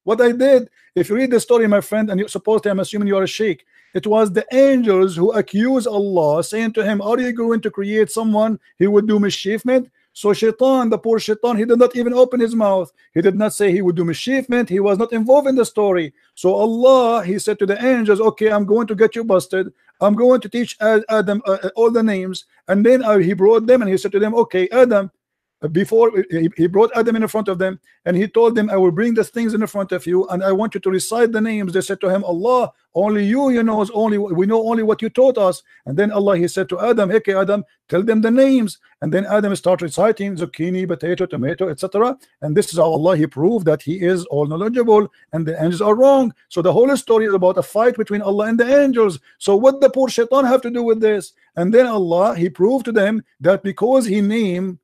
What I did, if you read the story, my friend, and you're supposed to, I'm assuming you are a sheik, it was the angels who accused Allah, saying to him, are you going to create someone he would do mischievement? So Shaitan, the poor Shaitan, he did not even open his mouth. He did not say he would do mischievement. He was not involved in the story. So Allah, he said to the angels, okay, I'm going to get you busted. I'm going to teach Adam all the names. And then he brought them and he said to them, okay, Adam, before he brought Adam in front of them and he told them, I will bring the things in front of you and I want you to recite the names. They said to him, Allah, only you knows, we know only what you taught us. And then Allah, he said to Adam, okay Adam, tell them the names. And then Adam started reciting zucchini, potato, tomato, etc. And this is how Allah, he proved that he is all knowledgeable and the angels are wrong. So the whole story is about a fight between Allah and the angels. So what the poor Shaitan have to do with this? And then Allah, he proved to them that because he named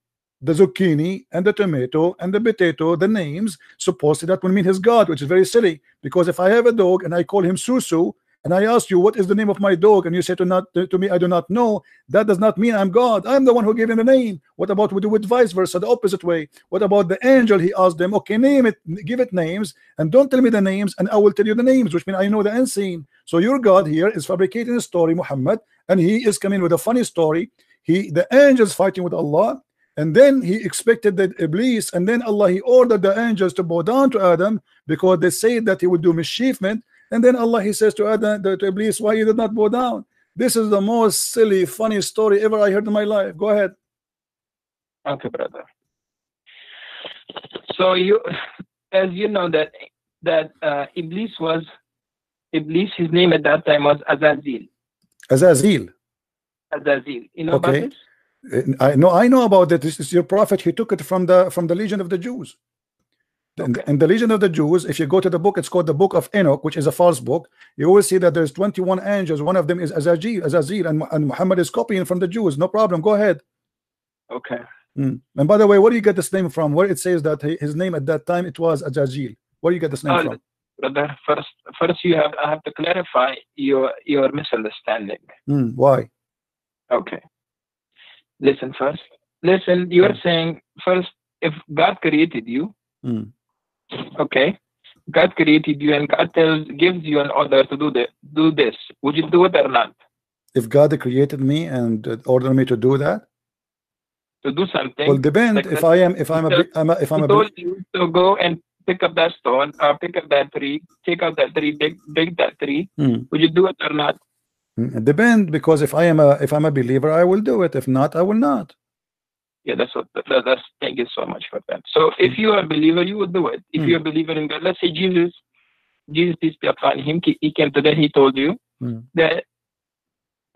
the zucchini and the tomato and the potato, the names, supposedly that would mean his God, which is very silly. Because if I have a dog and I call him Susu, and I asked you what is the name of my dog, and you say to me I do not know, that does not mean I'm God. I'm the one who gave him the name. What about with vice versa, the opposite way? What about the angel? He asked them, okay, name it, give it names, and don't tell me the names, and I will tell you the names, which means I know the unseen. So your God here is fabricating a story, Muhammad, and he is coming with a funny story. The angels fighting with Allah, and then he expected that Iblis, and then Allah, he ordered the angels to bow down to Adam because they said that he would do mischievement. And then Allah, he says to Adam, to Iblis, why you did not bow down? This is the most silly, funny story ever I heard in my life. Go ahead. Okay, brother. So as you know that Iblis, his name at that time was Azazil. Azazil. Azazil. You know okay. about this? I know about that. This is your prophet. He took it from the Legion of the Jews. Okay. In the Legion of the Jews, if you go to the book, it's called the Book of Enoch, which is a false book. You will see that there's 21 angels. One of them is Azazil, and Muhammad is copying from the Jews. No problem. Go ahead. Okay. And by the way, where do you get this name from? Where it says that his name at that time it was Azazil. Where do you get this name from? Brother, first I have to clarify your misunderstanding. Why? Okay. Listen first. Listen, you are saying first, if God created you, okay, God created you and God gives you an order to do this. Would you do it or not? If God created me and ordered me to do that, to do something. Well, depend. Like if I'm a told you to go and pick up that stone or pick up that tree, take out that tree, dig that tree. Would you do it or not? It depends, because if I'm a believer, I will do it. If not, I will not. Yeah, that's thank you so much for that. So if you are a believer, you will do it. If you're a believer in God, let's say Jesus, peace be upon him, he came today, he told you that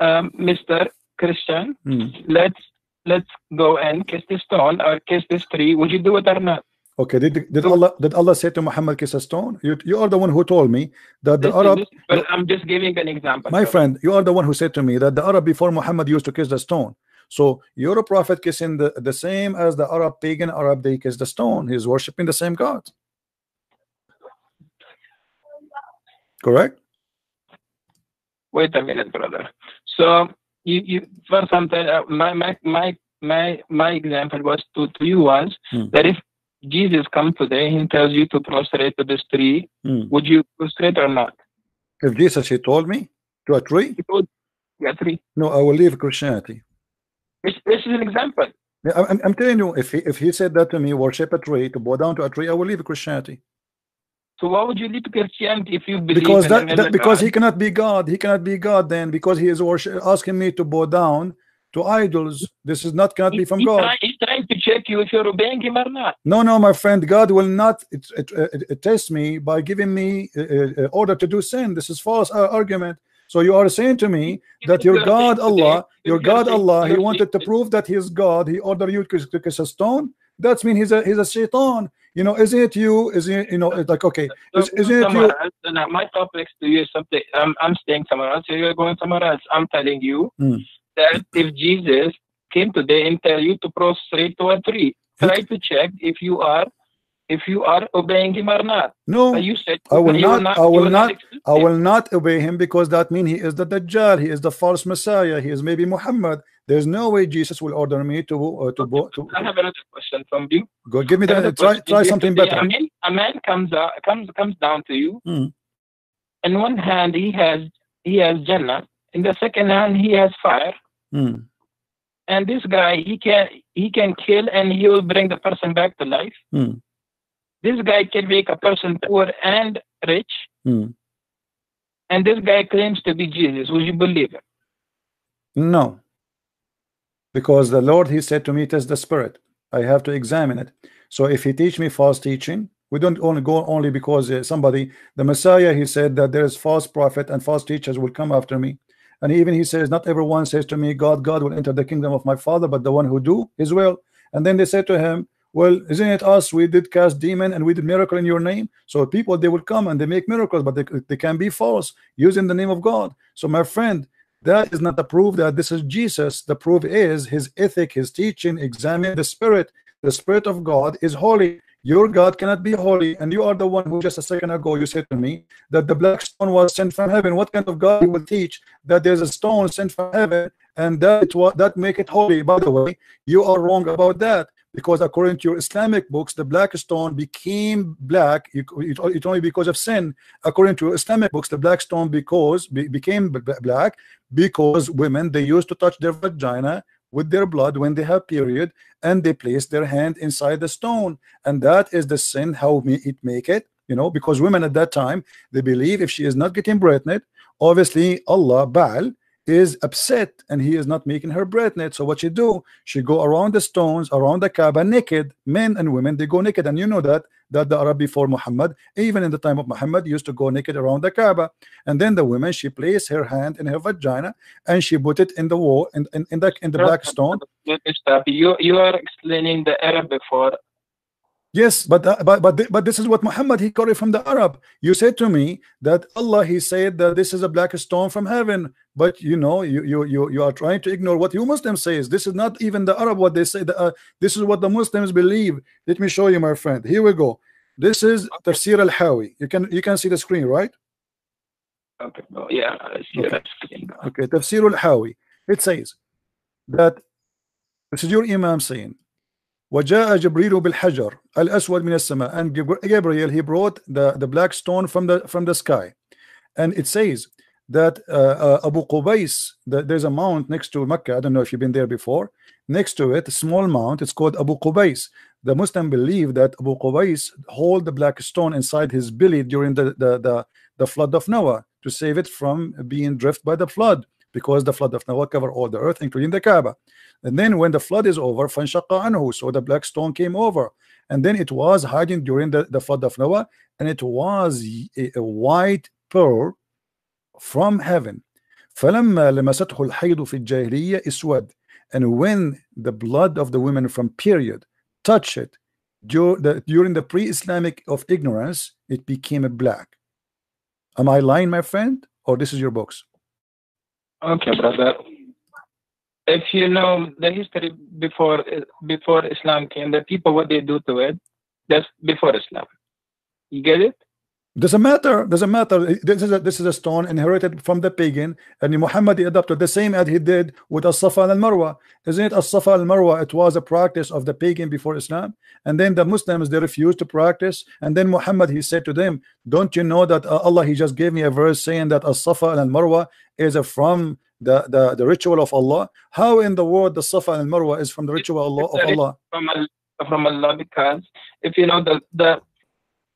Mr. Christian, let's go and kiss this stone or kiss this tree. Would you do it or not? Okay, did Allah say to Muhammad, kiss a stone? You are the one who told me that the Arab. But I'm just giving an example. My friend, you are the one who said to me that the Arab before Muhammad used to kiss the stone. So you're a prophet kissing the same as the Arab pagan Arab, they kiss the stone. He's worshiping the same God. Correct? Wait a minute, brother. So you for something my example was to you was that if Jesus comes today and tells you to prostrate to this tree, would you prostrate or not? If Jesus, he told me to a tree? He told you a tree. No, I will leave Christianity. This is an example. I'm telling you, if he said that to me, worship a tree, to bow down to a tree, I will leave Christianity. So why would you leave Christianity if you believe? Because he cannot be God. He cannot be God then, because he is asking me to bow down to idols. This is cannot be from God. He's trying to check you if you're obeying him or not. No, my friend, God will not test me by giving me order to do sin. This is false argument. So you are saying to me that your God Allah, he wanted to prove that he is God. He ordered you to kiss a stone. That means he's a shaitan. You know, isn't it you? Is it, you know, it's like, okay, isn't it you? My topics to you is something. I'm staying somewhere else. You're going somewhere else. I'm telling you that if Jesus came today and tell you to prostrate to a tree, try to check if you are obeying him or not. No, you said I will not obey him, because that means he is the Dajjal, he is the false Messiah, he is maybe Muhammad. There's no way Jesus will order me to I have another question from you. Go, give me that. Try something better. A man comes down to you. In one hand he has Jannah, in the second hand he has fire. And this guy, he can kill and he will bring the person back to life. This guy can make a person poor and rich. And this guy claims to be Jesus. Would you believe it? No. Because the Lord, he said to me, it is the spirit. I have to examine it. So if he teach me false teaching, we don't only go only because the Messiah, he said that there is false prophet and false teachers will come after me. And even he says, not everyone says to me, God will enter the kingdom of my Father, but the one who do his will. And then they said to him, well, isn't it us? We did cast demon and we did miracle in your name. So people, they will come and they make miracles, but they can be false using the name of God. So my friend, that is not the proof that this is Jesus. The proof is his ethic, his teaching, examine the spirit. the Spirit of God is holy. Your God cannot be holy, and you are the one who just a second ago you said to me that the black stone was sent from heaven. What kind of God you will teach that there's a stone sent from heaven and that make it holy? By the way, you are wrong about that, because according to your Islamic books, the black stone became black it only because of sin. According to Islamic books, the black stone became black because women, they used to touch their vagina with their blood when they have period, and they place their hand inside the stone, and that is the sin. How it make it, you know, because women at that time, they believe if she is not getting pregnant, obviously Allah Baal is upset and he is not making her pregnant. So what she do, she go around the stones, around the Kaaba naked. Men and women, they go naked. And you know that the Arab before Muhammad, even in the time of Muhammad, used to go naked around the Kaaba. And then the woman, she placed her hand in her vagina and she put it in the wall, in the black stone. You are explaining the Arab before. Yes, but this is what Muhammad, he got it from the Arab. You said to me that Allah, he said that this is a black stone from heaven, but you know, you are trying to ignore what you Muslims says. This is not even the Arab what they say. This is what the Muslims believe. Let me show you, my friend. Here we go. This is Tafsir al-Hawi. You can see the screen, right? Okay. Oh, yeah, I see that screen. Okay, Tafsir al-Hawi. It says that this is your Imam saying, وجاء جبريل بالحجر الأسود من السماء, and Gabriel, he brought the black stone from the sky. And it says that Abu Qubais, there's a mount next to Mecca. I don't know if you've been there before. Next to it, a small mount, it's called Abu Qubais. The Muslim believe that Abu Qubais hold the black stone inside his belly during the flood of Noah, to save it from being drifted by the flood, because the flood of Noah covered all the earth, including the Kaaba. And then when the flood is over, فَانْشَقَّ عَنْهُ, so the black stone came over, and then it was hiding during the flood of Noah, and it was a white pearl from heaven. فَلَمَّا لَمَسَتْهُ الْحَيْضُ فِي الْجَاهِلِيَّةِ إِسْوَدْ, and when the blood of the women from period touched it during the pre-Islamic of ignorance, it became a black. Am I lying, my friend, or this is your books? Okay, brother. If you know the history before Islam came, the people, what they do to it, that's before Islam. You get it? Doesn't matter. This is a stone inherited from the pagan, and Muhammad adopted the same as he did with As-Safa and Al-Marwa. Isn't it? As-Safa and Al-Marwa, it was a practice of the pagan before Islam, and then the Muslims, they refused to practice, and then Muhammad, he said to them, don't you know that Allah, he just gave me a verse saying that As-Safa and Al-Marwa is from the ritual of Allah? How in the world the Safa and Marwa is from the ritual of Allah? From Allah, because if you know the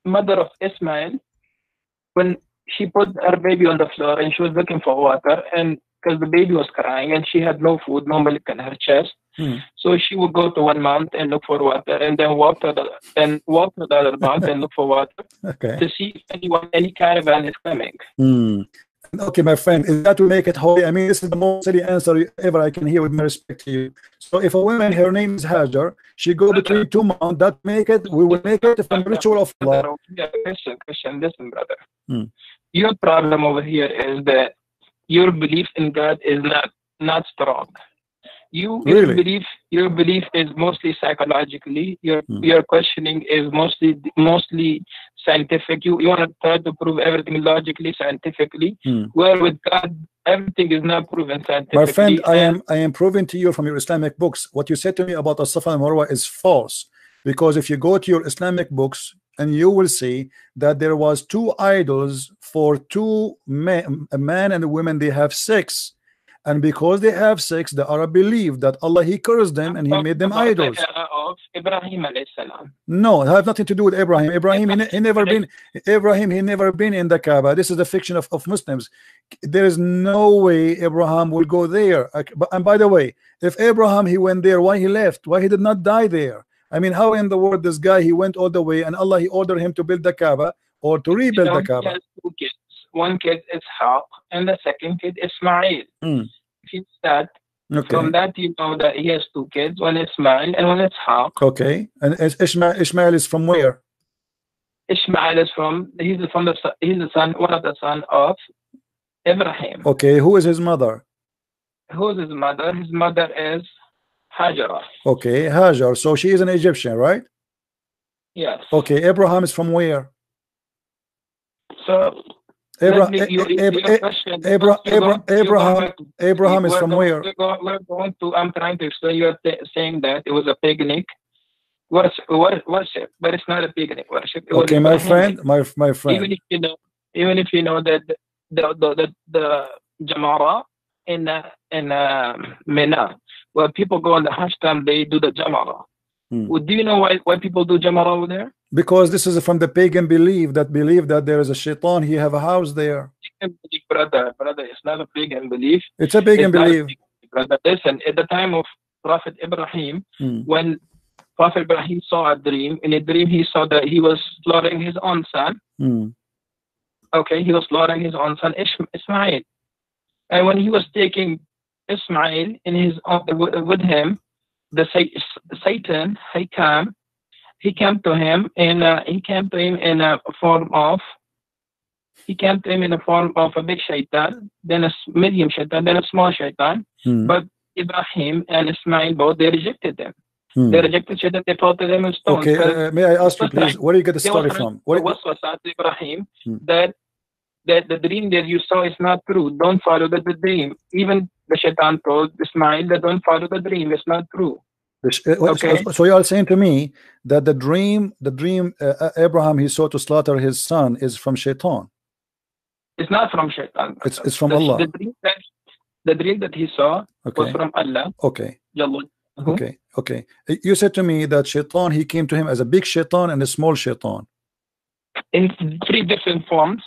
mother of Ismail, when she put her baby on the floor and she was looking for water, and because the baby was crying and she had no food, no milk in her chest, so she would go to one mount and look for water, and then walk to the other mount and look for water, to see if any caravan is coming. Okay, my friend, is that to make it holy? I mean, this is the most silly answer ever I can hear, with my respect to you. So if a woman, her name is Hajar, she go between two mountains, that make it, we will make it from the ritual of Allah. Christian, listen, brother. Your problem over here is that your belief in God is not strong. Your belief is mostly psychologically. Your questioning is mostly scientific. You want to try to prove everything logically, scientifically. Where with God, everything is not proven scientifically. My friend, I am proving to you from your Islamic books what you said to me about As-Safa and Marwa is false. Because if you go to your Islamic books, and you will see that there was two idols for two men, a man and a woman, they have sex. And because they have sex, the Arab believe that Allah, he cursed them and he made them idols. Of Ibrahim alayhi salam. No, it has nothing to do with Ibrahim. He never been in the Kaaba. This is a fiction of Muslims. There is no way Abraham will go there. And by the way, if Abraham, he went there, why he left? Why he did not die there? I mean, how in the world this guy, he went all the way and Allah, he ordered him to build the Kaaba or to rebuild the Kaaba? He has two kids. One kid is Ishaq and the second kid is Ismail. From that you know that he has two kids, one is Ismail and one is Ishaq. Okay, and Ismail is from where? Ismail is he's the son, one of the son of Ibrahim. Okay, who is his mother? Who is his mother? His mother is Hajar. Okay, Hajar. So she is an Egyptian, right? Yes. Okay, Abraham is from where? So Abraham is from where? We're going to. I'm trying to explain. You're saying that it was a picnic worship, but it's not a picnic worship. Okay, my friend, my friend. Even if you know that the Jamara in Mina, where people go on the Hajj time, they do the Jamara. Do you know why people do Jamara over there? Because this is from the pagan belief that there is a shaitan. He have a house there. Brother, it's not a pagan belief. It's a pagan belief. Brother, listen. At the time of Prophet Ibrahim, when Prophet Ibrahim saw a dream, in a dream he saw that he was slaughtering his own son. Okay, he was slaughtering his own son Ismail, and when he was taking Ismail in his with him, the Satan he came to him in a form of a big shaitan, then a medium shaitan, then a small shaitan. But Ibrahim and Ismail both, they rejected them. They rejected shaitan. They thought them in stone. Okay, may I ask you please, where do you get the story from? What was Ibrahim that the dream that you saw is not true. Don't follow the dream. Even the shaitan told Ismail that don't follow the dream. It's not true. Okay. So you are saying to me that the dream Abraham he saw to slaughter his son is from shaitan. It's not from shaitan. It's from Allah. The dream that he saw was from Allah. Okay. Okay. You said to me that shaitan, he came to him as a big shaitan and a small shaitan. In 3 different forms.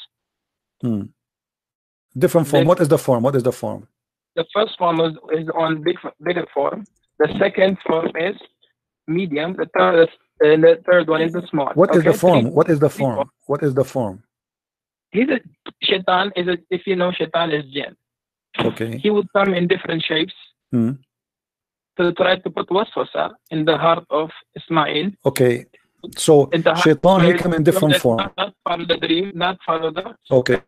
Different form. What is the form? What is the form? The first form is on bigger form. The second form is medium. The third one is the small. What is the form? What is the form? What is the form? Shaitan if you know, shaitan is jinn. Okay. He would come in different shapes to try to put waswasa in the heart of Ismail. Okay. So shaitan he come in different form. Not follow the dream, not follow the. Okay.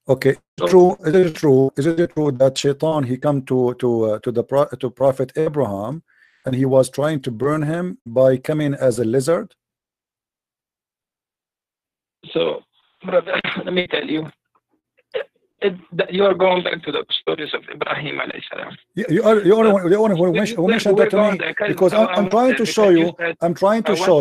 Okay. True. Is it true? Is it true that shaitan he come to Prophet Abraham and he was trying to burn him by coming as a lizard? So, brother, let me tell you, you are going back to the stories of Ibrahim alayhi salam. You are the only who mentioned that to me, because I'm trying to show you. I'm trying to show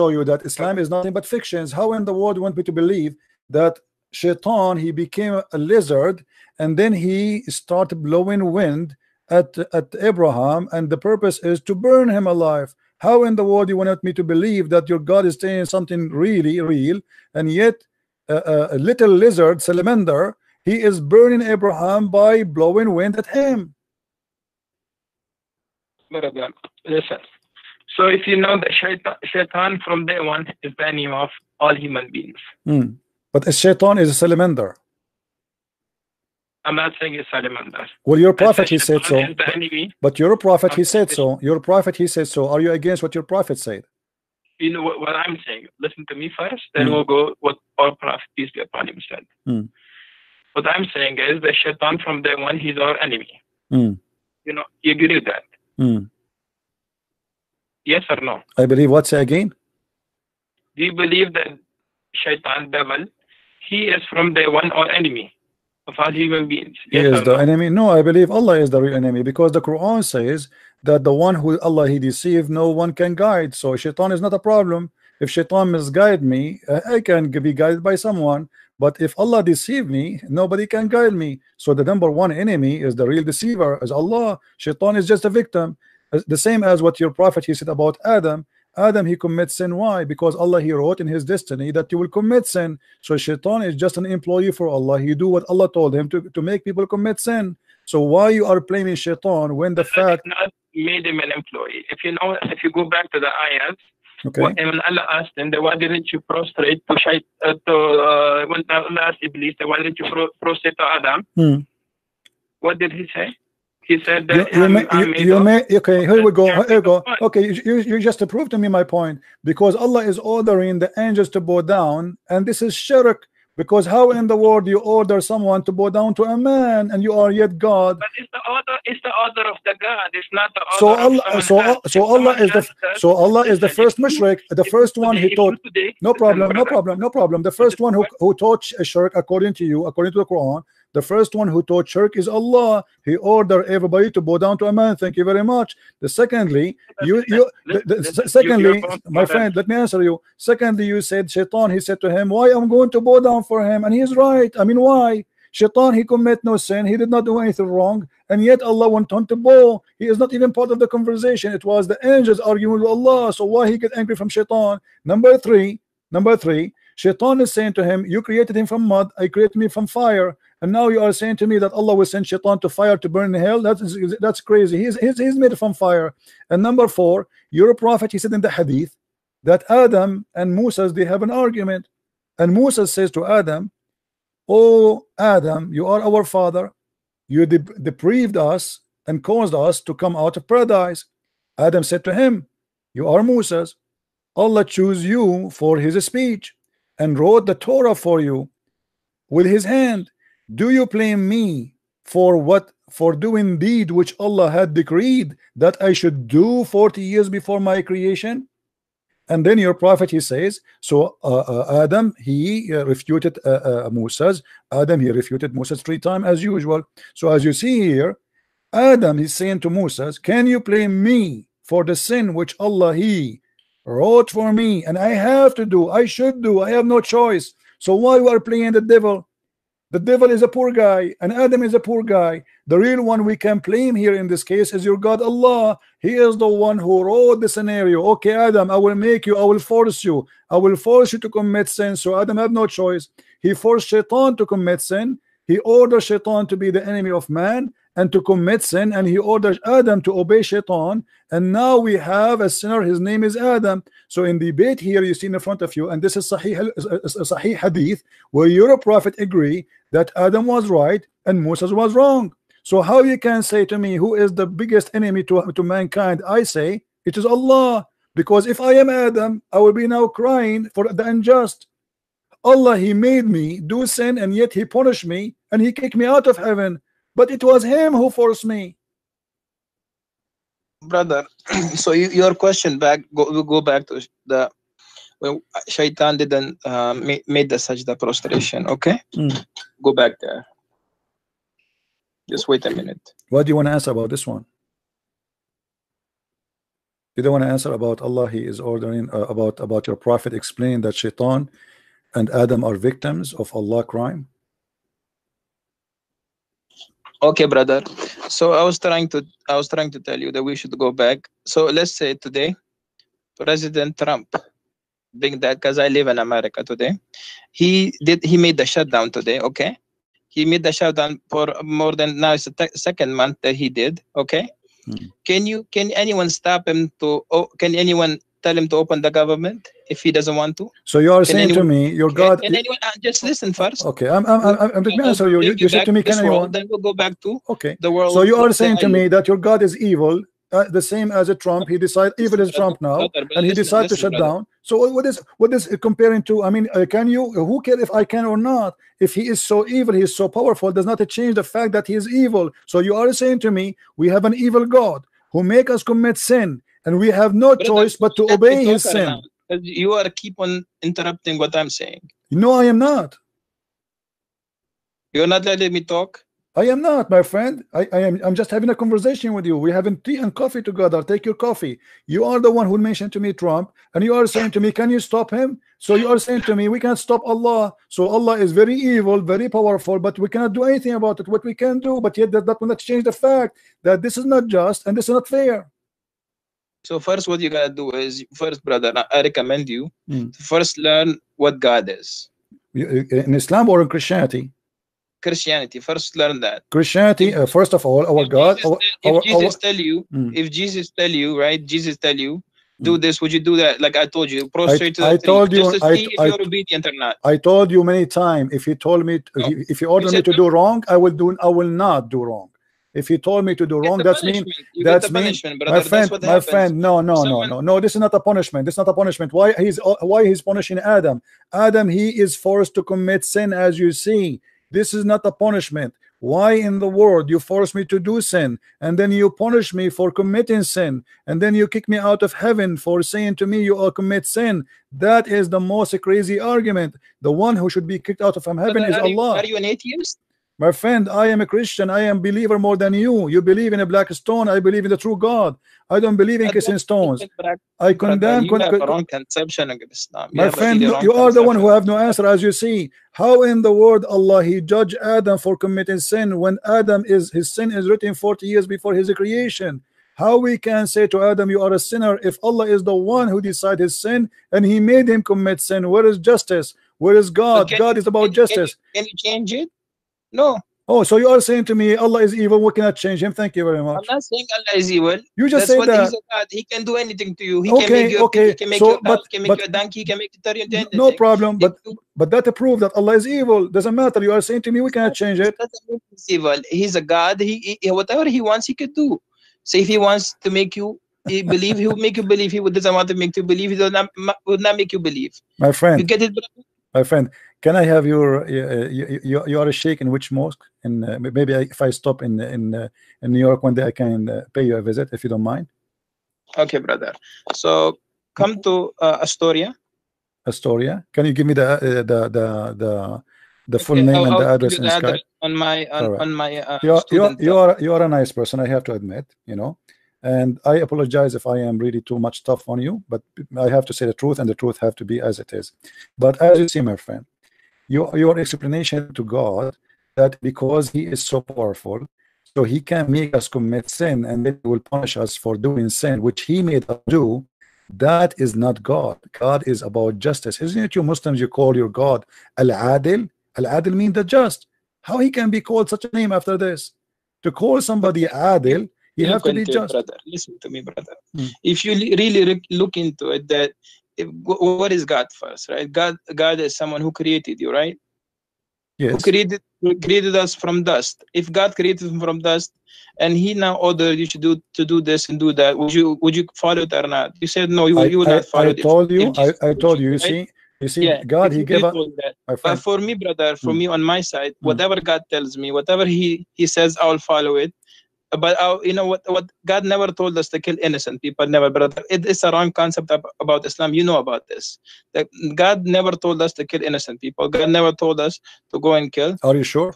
you that Islam is nothing but fictions. How in the world you want me to believe that shaitan he became a lizard and then he started blowing wind at Abraham and the purpose is to burn him alive? How in the world you want me to believe that your God is saying something really real, and yet a little lizard salamander he is burning Abraham by blowing wind at him? Listen. So if you know that shaitan from day one is the enemy of all human beings. But a shaitan is a salamander. I'm not saying it's salamander. Well, your prophet he said so. But your prophet he said so. Your prophet he said so. Are you against what your prophet said? You know what I'm saying. Listen to me first, then we'll go what our prophet peace be upon him said. What I'm saying is the shaitan from day one he's our enemy. You know, you agree with that? Yes or no? I believe what? Say again. Do you believe that shaitan devil he is from day one our enemy of all human beings? Yes, he is the enemy. No, I believe Allah is the real enemy, because the Quran says that the one who Allah he deceived, no one can guide. So shaitan is not a problem. If shaitan misguide me, I can be guided by someone. But if Allah deceive me, nobody can guide me. So the number one enemy is the real deceiver, is Allah. Shaitan is just a victim. The same as what your prophet he said about Adam. Adam he commits sin. Why? Because Allah he wrote in his destiny that you will commit sin. So shaitan is just an employee for Allah. He do what Allah told him to make people commit sin. So why you are blaming shaitan when the fact not made him an employee? If you know, if you go back to the ayat, when Allah asked him, why didn't you prostrate to when Allah asked Iblis, why didn't you prostrate to Adam? What did he say? He said that okay, here we go. Okay, you just proved to me my point, because Allah is ordering the angels to bow down, and this is shirk. Because how in the world you order someone to bow down to a man and you are yet God? But it's the order of the God. It's not the order So of Allah, Allah is the first mushrik, the first one he taught. No problem. The first one who taught shirk according to you, according to the Quran. The first one who taught shirk is Allah. He ordered everybody to bow down to a man. Thank you very much. Secondly, my friend, let me answer you. Secondly, you said Shaitan, he said to him, why I'm going to bow down for him? And he's right. I mean, why? Shaitan, he commit no sin. He did not do anything wrong. And yet Allah went on to bow. He is not even part of the conversation. It was the angels arguing with Allah. So why he get angry from Shaitan? Number three, Shaitan is saying to him, you created him from mud, I created me from fire. And now you are saying to me that Allah will send Shaitan to fire to burn in hell. That's crazy. He's made from fire. And number four, your prophet, he said in the hadith that Adam and Moses, they have an argument. And Moses says to Adam, oh Adam, you are our father. You deprived us and caused us to come out of paradise. Adam said to him, you are Moses. Allah chose you for his speech and wrote the Torah for you with his hand. Do you blame me for doing deed which Allah had decreed that I should do 40 years before my creation? And then your prophet, he says, so Adam, he refuted Moses. Adam, he refuted Moses 3 times as usual. So as you see here, Adam is saying to Moses, can you blame me for the sin which Allah he wrote for me and I have to do, I should do, I have no choice? So why you are playing the devil? The devil is a poor guy and Adam is a poor guy. The real one we can blame here in this case is your God Allah. He is the one who wrote the scenario. Okay, Adam, I will make you, I will force you to commit sin. So Adam had no choice. He forced Shaitan to commit sin. He ordered Shaitan to be the enemy of man and to commit sin, and he orders Adam to obey Shaitan, and now we have a sinner, his name is Adam. So in the debate here you see in front of you, and this is Sahih Hadith, where your prophet agree that Adam was right and Moses was wrong. So how you can say to me who is the biggest enemy to mankind? I say it is Allah, because if I am Adam, I will be now crying for the unjust. Allah, he made me do sin and yet he punished me and he kicked me out of heaven, but it was him who forced me. Brother, so your question go back to the when Shaitan didn't made the sajda prostration. Okay, go back there. Just wait a minute. What do you want to answer about this one? You don't want to answer about Allah, he is ordering about your prophet explaining that Shaitan and Adam are victims of Allah crime? Okay, brother. So I was trying to tell you that we should go back. So let's say today, President Trump, being that, because I live in America today, he made the shutdown today. Okay, he made the shutdown for more than, now it's the second month that he did. Okay, can anyone stop him to? Can anyone tell him to open the government if he doesn't want to? So you are saying to me, your God. Can anyone just listen first? Okay, I'm going to answer you. You said to me, can anyone? Then we'll go back to the world. So you are saying to me that your God is evil, the same as a Trump. He decided evil is Trump now, and he decided to shut down. So what is it comparing to? I mean, can you? Who cares if I can or not? If he is so evil, he is so powerful, does not change the fact that he is evil. So you are saying to me, we have an evil God who make us commit sin, and we have no choice but to obey his sin. You are keep on interrupting what I'm saying. No, I am not. You're not letting me talk. I am not, my friend. I'm just having a conversation with you. We're having tea and coffee together. Take your coffee. You are the one who mentioned to me Trump, and you are saying to me, can you stop him? So you are saying to me, we can't stop Allah. So Allah is very evil, very powerful, but we cannot do anything about it. What we can do, but yet that will not change the fact that this is not just and this is not fair. So first, what you gotta do is, first, brother, I recommend you to first learn what God is. In Islam or in Christianity? Christianity. First, learn that. Christianity. First of all, our God. If Jesus tell you, right? Jesus tell you, do this. Would you do that? Like I told you, prostrate to the I told you. Just to see if you're obedient or not. I told you many times. If you told me, if you order me to do wrong, I will not do wrong. If he told me to do wrong, that's mean. That's mean. My friend. No. This is not a punishment. This is not a punishment. Why he's punishing Adam? Adam, he is forced to commit sin, as you see. This is not a punishment. Why in the world you force me to do sin, and then you punish me for committing sin, and then you kick me out of heaven for saying to me you all commit sin? That is the most crazy argument. The one who should be kicked out of heaven is Allah. Are you an atheist? My friend, I am a Christian. I am a believer more than you. You believe in a black stone. I believe in the true God. I don't believe in kissing stones. I condemn. You have a wrong conception of Islam. My friend, you are the one who have no answer, as you see. How in the world Allah he judged Adam for committing sin when Adam his sin is written 40 years before his creation? How we can say to Adam you are a sinner if Allah is the one who decided his sin and he made him commit sin? Where is justice? Where is God? God is about justice. Can you change it? No. Oh, so you are saying to me Allah is evil, we cannot change him? Thank you very much. I'm not saying Allah is evil. You just say that. He's a God. He can do anything to you. He can make you he can make you a donkey, he can make you turn into anything. No problem, but that proves that Allah is evil. Doesn't matter. You are saying to me we cannot change it. Doesn't mean he's evil. He's a God. He whatever he wants he could do. So if he wants to make you believe, he will make you believe. He doesn't want to make you believe, he would not make you believe. My friend. You get it, brother? My friend, can I have your you are a sheik in which mosque? And maybe if I stop in New York one day, I can pay you a visit if you don't mind. Okay, brother. So come to Astoria. Astoria. Can you give me the full name and the address in Skype? On my you are a nice person, I have to admit, you know. And I apologize if I am really too much tough on you, but I have to say the truth, and the truth have to be as it is. But as you see, my friend, your explanation to God that because he is so powerful, so he can make us commit sin and then he will punish us for doing sin, which he made us do, that is not God. God is about justice. Isn't it you Muslims, you call your God Al-Adil? Al-Adil means the just. How he can be called such a name after this? To call somebody Adil, you have to be just. Brother, listen to me, brother. If you really look into it, that what is God first, right? God is someone who created you, right? Yes. Who created us from dust. If God created us from dust, and He now ordered you to do this and do that, would you follow it or not? You said no. You will not follow it. I told you. You see, yeah, God, He gave us. But for me, brother, for me on my side, whatever God tells me, whatever He says, I will follow it. But you know what God never told us to kill innocent people, never, brother. It is a wrong concept about Islam. You know about this. That God never told us to kill innocent people. God never told us to go and kill. Are you sure?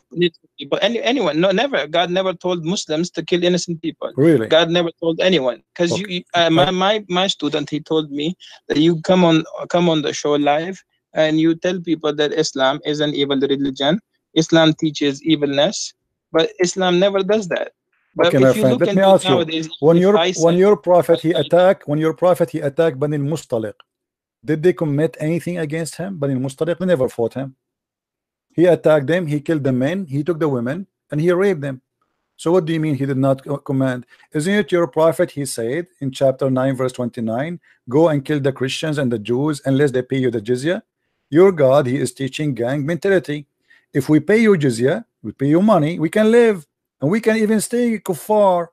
People, anyone? No, never. God never told Muslims to kill innocent people. Really? God never told anyone. Because my student, he told me that you come on the show live and you tell people that Islam is an evil religion. Islam teaches evilness, but Islam never does that. But okay, my friend, let me ask you. When your prophet he attacked Bani al-Mustaliq, did they commit anything against him? Bani al-Mustaliq, they never fought him. He attacked them, he killed the men, he took the women, and he raped them. So what do you mean he did not command? Isn't it your prophet, he said in chapter 9 verse 29, go and kill the Christians and the Jews unless they pay you the jizya? Your God, he is teaching gang mentality. If we pay you jizya, we pay you money, we can live. And we can even stay kuffar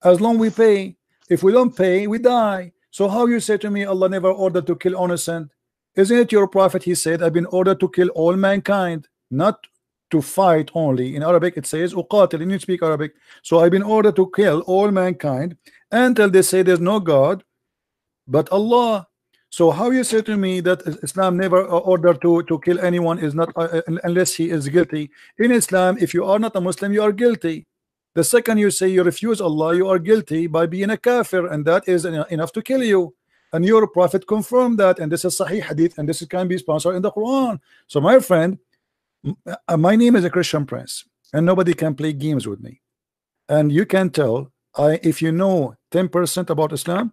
as long we pay. If we don't pay, we die. So how you say to me Allah never ordered to kill innocent? Isn't it your prophet, he said, I've been ordered to kill all mankind, not to fight only. In Arabic it says uqatil, and you speak Arabic. So I've been ordered to kill all mankind until they say there's no God but Allah. So how you say to me that Islam never ordered to kill anyone is not unless he is guilty? In Islam, if you are not a Muslim, you are guilty. The second you say you refuse Allah, you are guilty by being a kafir, and that is enough to kill you. And your prophet confirmed that, and this is Sahih Hadith, and this can be sponsored in the Quran. So my friend, my name is a Christian Prince, and nobody can play games with me. And you can tell, if you know 10% about Islam,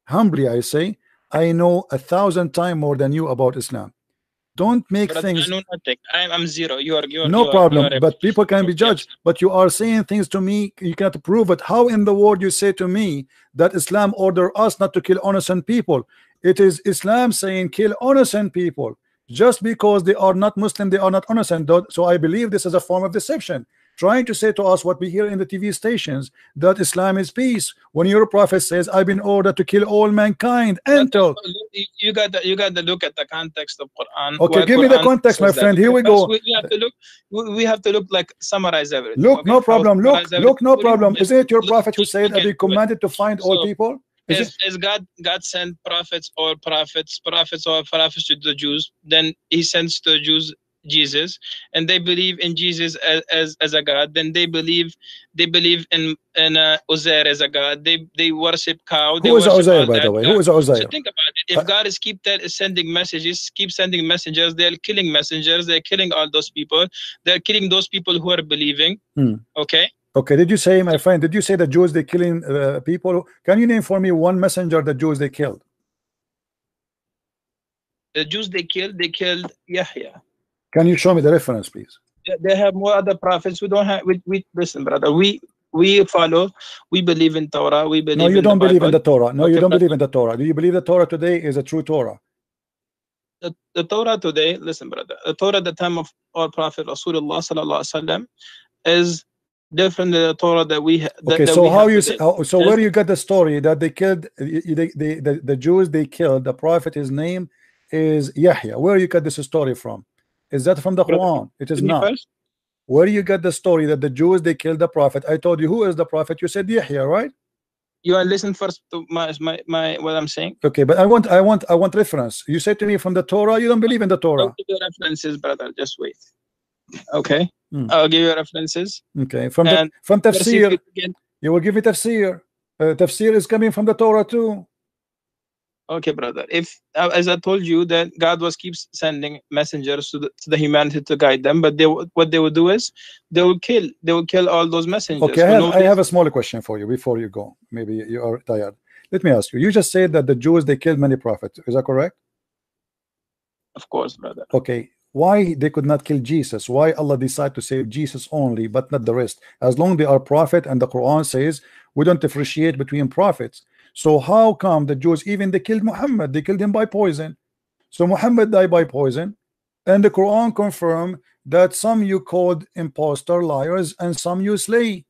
humbly I say, I know 1,000 times more than you about Islam. Don't make things. I know nothing. I'm zero. You are no problem. But people can be judged. But you are saying things to me. You cannot prove it. How in the world you say to me that Islam order us not to kill innocent people? It is Islam saying kill innocent people. Just because they are not Muslim, they are not innocent. So I believe this is a form of deception. trying to say to us what we hear in the TV stations, that Islam is peace, when your prophet says, I've been ordered to kill all mankind until. You got to look at the context of Quran. Okay, give me the context, my friend. Here we go. We have to look like summarize everything. Look, okay? No problem. Look, no problem. Isn't it your prophet who said, I've been commanded to find all people? Is God sent prophets or prophets to the Jews? Then he sends to the Jews Jesus, and they believe in Jesus as a God. Then they believe in Uzair as a God. They worship cow. Who is Uzair, by the way? Who is Uzair? So think about it. If God is keep sending messages, keep sending messengers, they're killing messengers. They're killing all those people. They're killing those people who are believing. Okay. Okay. Did you say, my friend? Did you say the Jews they killing people? Can you name for me one messenger the Jews they killed? The Jews they killed Yahya. Can you show me the reference, please? They have more other prophets. We don't have. We listen, brother. We follow. We believe in Torah. We believe. No, you don't believe in the Torah. No, okay, you don't believe in the Torah. Do you believe the Torah today is a true Torah? The Torah today, listen, brother. The Torah at the time of our Prophet Rasulullah sallallahu alaihi wasallam is different than the Torah that we have. Okay, so how you so where you got the story that they killed the Jews? They killed the prophet. His name is Yahya. Where you got this story from? Is that from the Quran? It is not. Where you get the story that the Jews they killed the prophet? I told you who is the prophet. You said Yahya, right? You are listening first to my what I'm saying. Okay, but I want reference. You said to me from the Torah. You don't believe in the Torah. I'll give you references, brother. Just wait. Okay, I'll give you references. Okay, from tafsir. You will give me tafsir. Tafsir is coming from the Torah too. Okay, brother. If as I told you that God keeps sending messengers to the humanity to guide them, but what they will do is they will kill all those messengers. Okay, I have a small question for you before you go. Maybe you are tired. Let me ask you. You just said that the Jews they killed many prophets. Is that correct? Of course, brother. Okay. Why they could not kill Jesus? Why Allah decided to save Jesus only, but not the rest? As long as they are prophet, and the Quran says we don't differentiate between prophets. So how come the Jews even they killed Muhammad? They killed him by poison. So Muhammad died by poison, and the Quran confirmed that some you called impostor, liars, and some you slay.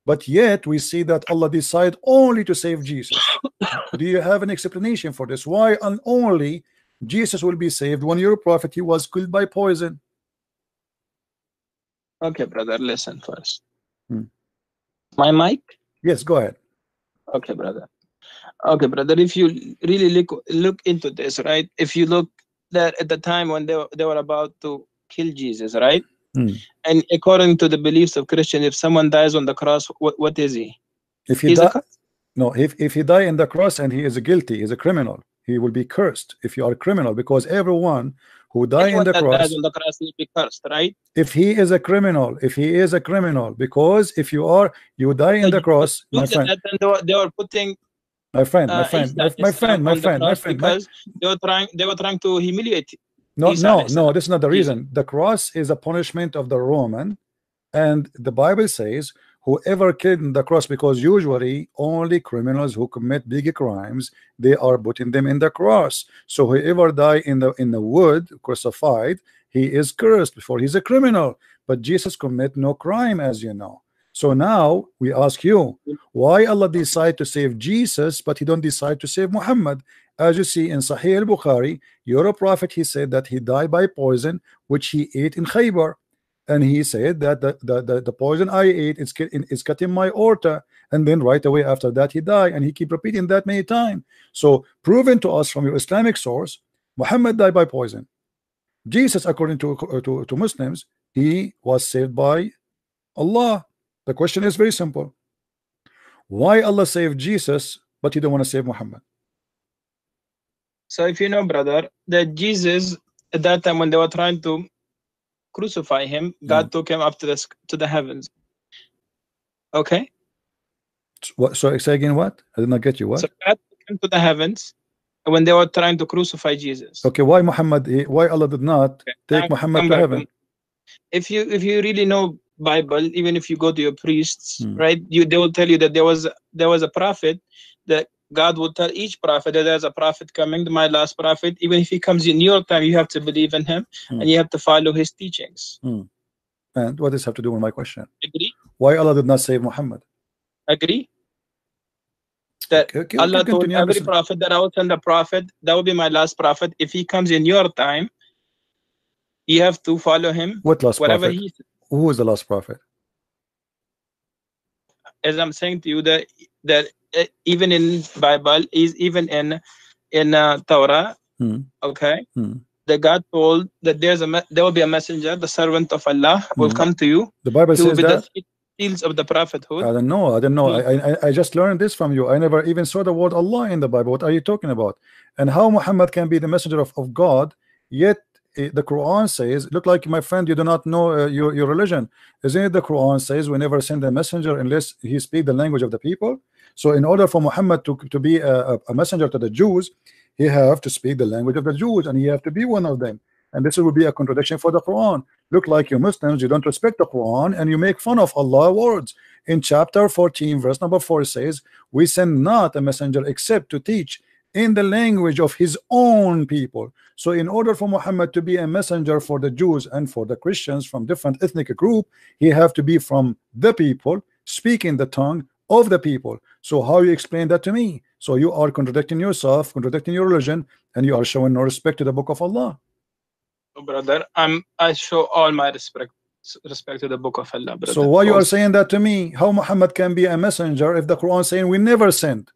But yet we see that Allah decided only to save Jesus. Do you have an explanation for this? Why and only Jesus will be saved when your prophet he was killed by poison? Okay, brother, listen first. My mic? Yes, go ahead. Okay, brother. Okay, brother, if you really look into this, right? If you look that at the time when they were about to kill Jesus, right? And according to the beliefs of Christian, if someone dies on the cross, what is he? If he if he die in the cross and he is guilty, is a criminal, he will be cursed. If you are a criminal, because everyone who die in the cross will be cursed, right? If he is a criminal, because if you die in the cross, my friend, they were putting my friend, because they were trying to humiliate. No, this is not the reason. The cross is a punishment of the Roman, and the Bible says whoever killed in the cross, because usually only criminals who commit big crimes, they are putting them in the cross. So whoever die in the wood crucified, he is cursed before he's a criminal. But Jesus commit no crime, as you know. So now we ask you, why Allah decide to save Jesus, but he don't decide to save Muhammad? As you see in Sahih al-Bukhari, your prophet, he said that he died by poison which he ate in Khaybar, and he said that the poison I ate is cutting my aorta, and then right away after that he died, and he keep repeating that many times. So proven to us from your Islamic source, Muhammad died by poison. Jesus, according to Muslims, he was saved by Allah. The question is very simple. Why Allah saved Jesus, but he don't want to save Muhammad? So if you know, brother, that Jesus at that time when they were trying to crucify him, God took him up to the heavens. Okay. What? So say again, what? I did not get you. What? So God took him to the heavens when they were trying to crucify Jesus. Okay. Why why Allah did not take Muhammad to heaven? If you really know Bible, even if you go to your priests, right, they will tell you that there was a prophet that God will tell each prophet that there's a prophet coming, my last prophet. Even if he comes in your time, you have to believe in him and you have to follow his teachings. And what does this have to do with my question? Agree. Why Allah did not save Muhammad? Agree. That Okay, Allah told every prophet that I will send a prophet. That will be my last prophet. If he comes in your time, you have to follow him. What last whatever prophet? Who is the last prophet? As I'm saying to you, that even in Bible, is even in Torah, okay, that God told that there will be a messenger, the servant of Allah will come to you. The Bible says that. The seals of the prophethood. I don't know. I just learned this from you. I never even saw the word Allah in the Bible. What are you talking about? And how Muhammad can be the messenger of God, yet the Quran says, look like my friend, you do not know your religion. Isn't it the Quran says we never send a messenger unless he speak the language of the people? So in order for Muhammad to be a messenger to the Jews, he have to speak the language of the Jews, and he have to be one of them. And this will be a contradiction for the Quran. Look like you Muslims, you don't respect the Quran and you make fun of Allah's words. In chapter 14 verse number 4 says, we send not a messenger except to teach in the language of his own people. So in order for Muhammad to be a messenger for the Jews and for the Christians from different ethnic group, he have to be from the people, speaking the tongue of the people. So how you explain that to me? So you are contradicting yourself, contradicting your religion, and you are showing no respect to the book of Allah. Brother, I show all my respect to the book of Allah, brother. So why you are saying that to me? How Muhammad can be a messenger if the Quran is saying we never sent?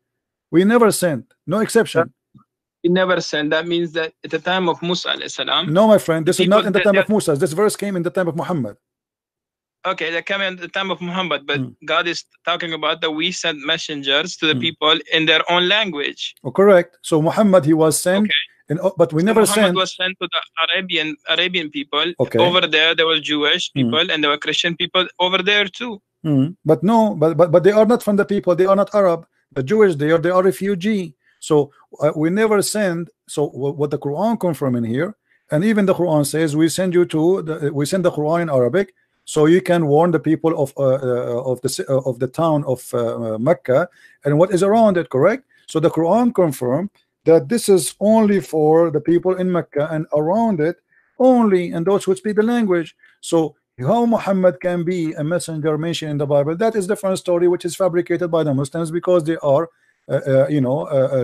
We never sent, no exception. We never sent. That means that at the time of Musa alayhi salam. No, my friend, this is not in the time of Musa. This verse came in the time of Muhammad. Okay, that came in the time of Muhammad, but God is talking about that we sent messengers to the people in their own language. Oh, correct. So Muhammad, he was sent. Okay. But we never Muhammad was sent to the Arabian people. Okay. Over there were Jewish people and there were Christian people over there too. But no, but they are not from the people. They are not Arab. The Jewish they are refugee. So we never send. So what the Quran confirming here, and even the Quran says we send you to we send the Quran in Arabic, so you can warn the people of the town of Mecca and what is around it. Correct. So the Quran confirmed that this is only for the people in Mecca and around it only, and those who speak the language. So how Muhammad can be a messenger mentioned in the Bible, that is different story, which is fabricated by the Muslims because they are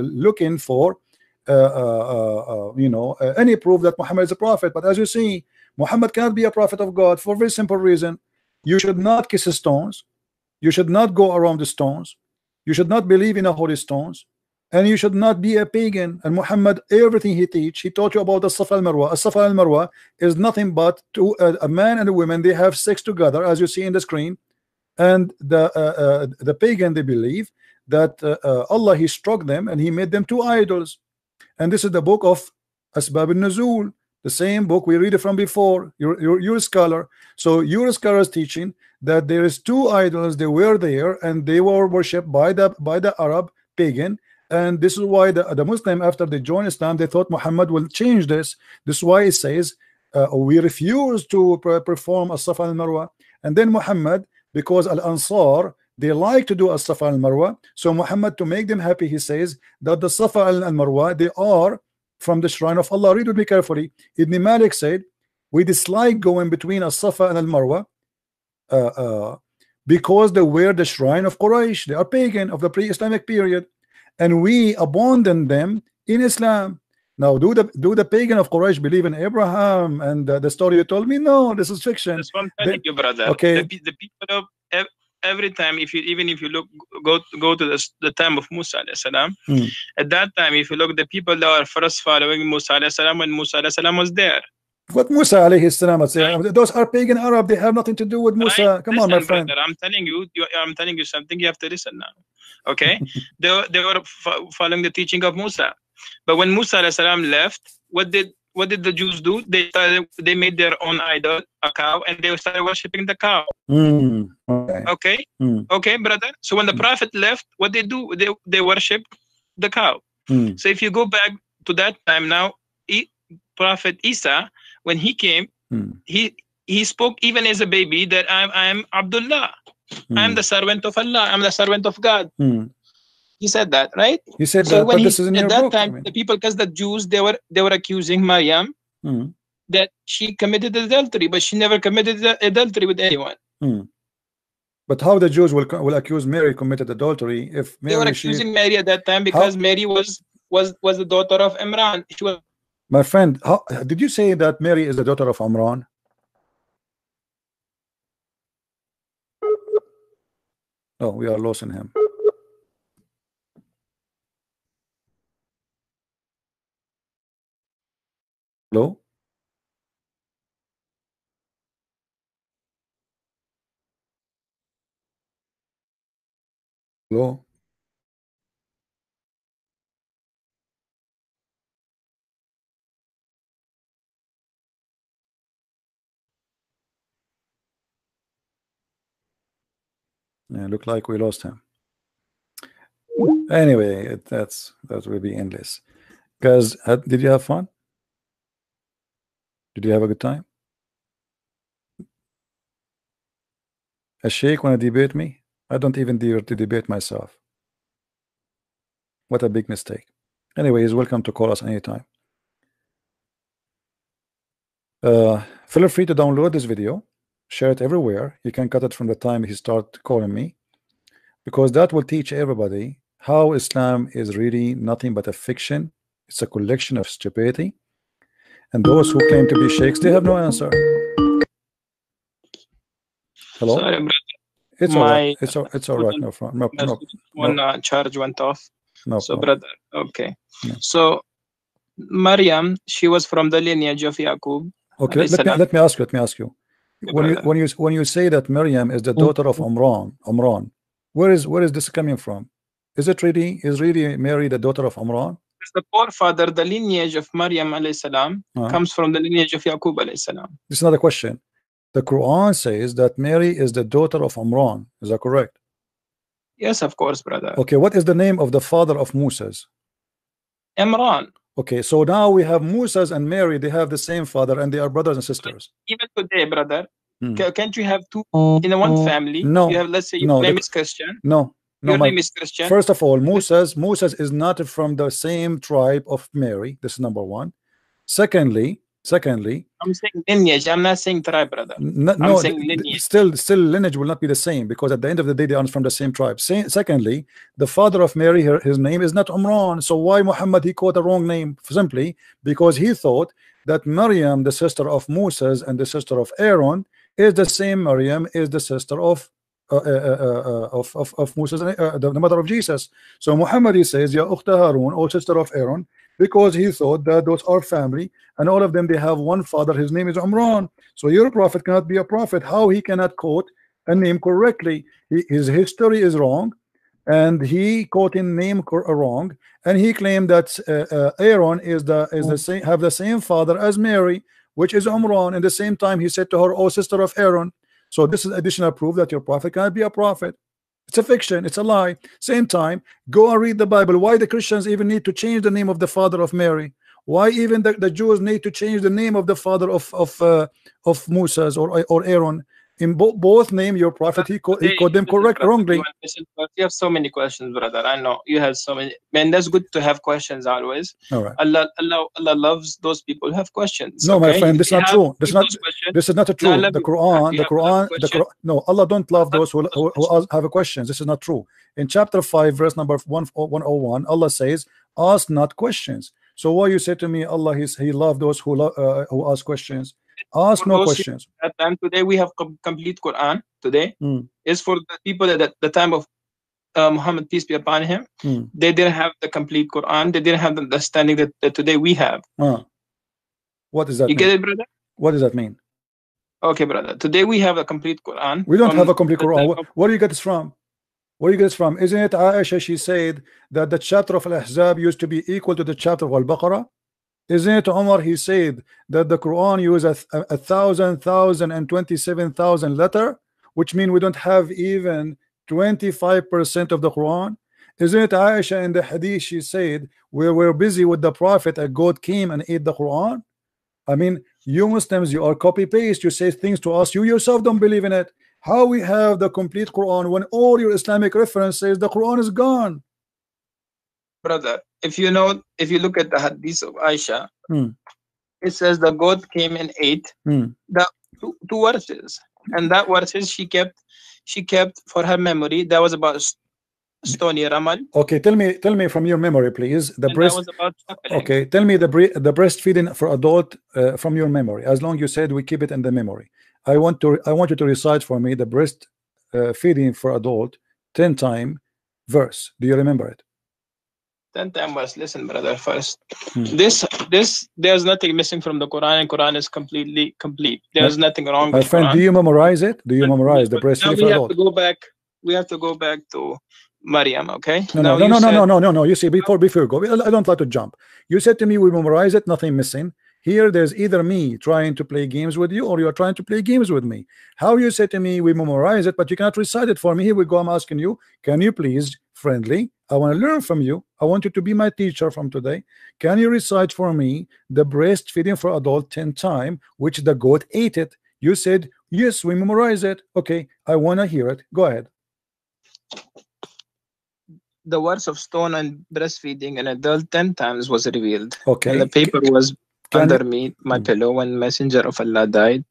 looking for any proof that Muhammad is a prophet. But as you see, Muhammad cannot be a prophet of God for a very simple reason. You should not kiss stones, you should not go around the stones, you should not believe in the holy stones, and you should not be a pagan. And Muhammad, everything he taught you about the Safa and Marwa. Safa and Marwa is nothing but a man and a woman, they have sex together, as you see in the screen. And the pagan, they believe that Allah, he struck them and he made them two idols. And this is the book of Asbab al-Nuzul, the same book we read it from before. You're a scholar, so your scholar is teaching that there is two idols, they were there and they were worshipped by the Arab pagan. And this is why the Muslim, after they joined Islam, they thought Muhammad will change this. This is why it says we refuse to perform as-Safa and Marwa. And then Muhammad, because Al-Ansar, they like to do as-Safa and Marwa, so Muhammad, to make them happy, he says that the Safa and Marwa, they are from the shrine of Allah. Read with me carefully. Ibn Malik said, we dislike going between as-Safa and Al-Marwa because they were the shrine of Quraysh. They are pagan of the pre-Islamic period, and we abandon them in Islam. Now, do the pagan of Quraysh believe in Abraham and the story you told me? No, this is fiction. That's what I'm telling you, brother. Okay. The people of every time, if you look, go to the time of Musa alayhi salam. At that time, if you look, the people that are first following Musa alayhi salam when Musa alayhi salam was there. What Musa alayhi salam? Those are pagan Arab. They have nothing to do with Musa. Right. Come on, my friend. Brother, I'm telling you something. You have to listen now. Okay. they were following the teaching of Musa, but when Musa alayhi salam left, what did the Jews do? They made their own idol, a cow, and they started worshiping the cow. Okay. Okay, brother. So when the prophet left, what they do? They worship the cow. So if you go back to that time now, Prophet Isa, when he came, he spoke even as a baby that I'm Abdullah. I'm the servant of Allah. I'm the servant of God. He said that, right? He said so that, but this is in your book. At that time, the people, because the Jews, they were accusing Maryam that she committed adultery, but she never committed adultery with anyone. But how the Jews will accuse Mary committed adultery if Mary, they were accusing Mary at that time because Mary was the daughter of Imran. She was. My friend, how did you say that Mary is the daughter of Imran? Oh, we are losing him. Hello? Hello? Yeah, look like we lost him. Anyway, that will be endless. Guys, did you have fun? Did you have a good time? A sheikh want to debate me? I don't even dare to debate myself. What a big mistake. Anyway, he's welcome to call us anytime. Feel free to download this video, share it everywhere. You can cut it from the time he start calling me, because that will teach everybody how Islam is really nothing but a fiction. It's a collection of stupidity, and those who claim to be sheikhs, they have no answer. Hello? Sorry, brother. It's all right. It's all right. No problem. No, charge went off. No so problem. Brother, okay. No. So Maryam, she was from the lineage of Yaqub. Okay, let me ask you. When you say that Maryam is the daughter of Imran, where is this coming from? Is really Mary the daughter of Imran? The forefather, the lineage of Maryam alayhi salam, comes from the lineage of Yaqub alayhi salam. This is not a question. The Quran says that Mary is the daughter of Imran. Is that correct? Yes, of course, brother. Okay, what is the name of the father of Moses? Imran. Okay, so now we have Moses and Mary. They have the same father, and they are brothers and sisters. Even today, brother, can't you have two in one family? No. You have, let's say, your name is Christian. No. Your name is Christian. First of all, Moses is not from the same tribe of Mary. This is number one. Secondly, I'm saying lineage. I'm not saying tribe, brother. No, saying lineage. Still lineage will not be the same, because at the end of the day they are from the same tribe. Secondly, the father of Mary, his name is not Imran. So why Muhammad he called the wrong name? Simply because he thought that Maryam, the sister of Moses and the sister of Aaron, is the same Maryam is the sister of Moses, the mother of Jesus. So Muhammad he says, Ya Ukhta Harun, or sister of Aaron, because he thought that those are family, and all of them they have one father. His name is Imran. So your prophet cannot be a prophet. How he cannot quote a name correctly? His history is wrong, and he quoted name wrong, and he claimed that Aaron is the same, have the same father as Mary, which is Imran. And the same time he said to her, "Oh, sister of Aaron." So this is additional proof that your prophet cannot be a prophet. It's a fiction. It's a lie. Same time, go and read the Bible. Why the Christians even need to change the name of the father of Mary? Why even the Jews need to change the name of the father of Moses or Aaron? In both name, your prophet he called them wrongly. You have so many questions, brother. I know you have so many. Man, that's good to have questions always. All right. Allah loves those people who have questions. No, my friend, this is not true. This is not true. The Quran, no, Allah don't love those who have a questions. This is not true. In chapter 5, verse number 101, Allah says, "Ask not questions." So why you say to me, Allah he loved those who ask questions? Ask no questions. At time today we have complete Quran. Today is for the people at the time of Muhammad, peace be upon him. They didn't have the complete Quran. They didn't have the understanding that today we have. What does that mean? Get it, brother? What does that mean? Okay, brother. Today we have a complete Quran. We don't have a complete Quran. Where do you get this from? Where do you get this from? Isn't it Aisha? She said that the chapter of Al-Ahzab used to be equal to the chapter of Al-Baqarah. Isn't it Umar? He said that the Quran uses 1,027,000 letter, which means we don't have even 25% of the Quran. Isn't it Aisha in the hadith? She said we were busy with the Prophet and God came and ate the Quran. I mean, you Muslims, you are copy paste. You say things to us, you yourself don't believe in it. How we have the complete Quran when all your Islamic references the Quran is gone? Brother, if you look at the hadith of Aisha, it says the goat came and ate the two verses, and that verses she kept for her memory. That was about stony ramal. Okay, tell me from your memory, please. The breast. That was about suckling. Okay, tell me the breastfeeding for adult from your memory. As long you said we keep it in the memory. I want you to recite for me the breast feeding for adult 10 time verse. Do you remember it? 10 time verse. Listen, brother. First, this there's nothing missing from the Quran, and Quran is completely complete. There's nothing wrong. My with friend, Quran. Do you memorize it? Do you memorize the breastfeeding for adult? We have to go back to Maryam, okay? No. You see, before you go, I don't like to jump. You said to me we memorize it, nothing missing. Here, there's either me trying to play games with you, or you are trying to play games with me. How you say to me we memorize it, but you cannot recite it for me? Here we go. I'm asking you, can you please, friendly? I want to learn from you. I want you to be my teacher from today. Can you recite for me the breastfeeding for adult 10 time, which the goat ate it? You said yes, we memorize it. Okay, I want to hear it. Go ahead. The words of stone and breastfeeding an adult 10 times was revealed. Okay. And the paper was under me, my pillow, when Messenger of Allah died.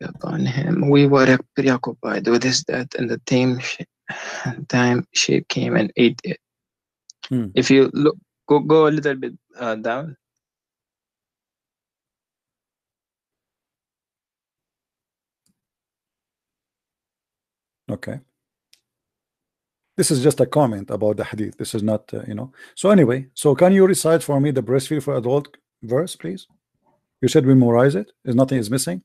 Upon him, we were preoccupied with his death, and the time sheik came and ate it. If you look, go a little bit down. Okay. This is just a comment about the hadith. This is not, So anyway, so can you recite for me the breastfeed for adult verse, please? You said we memorize it. Nothing is missing.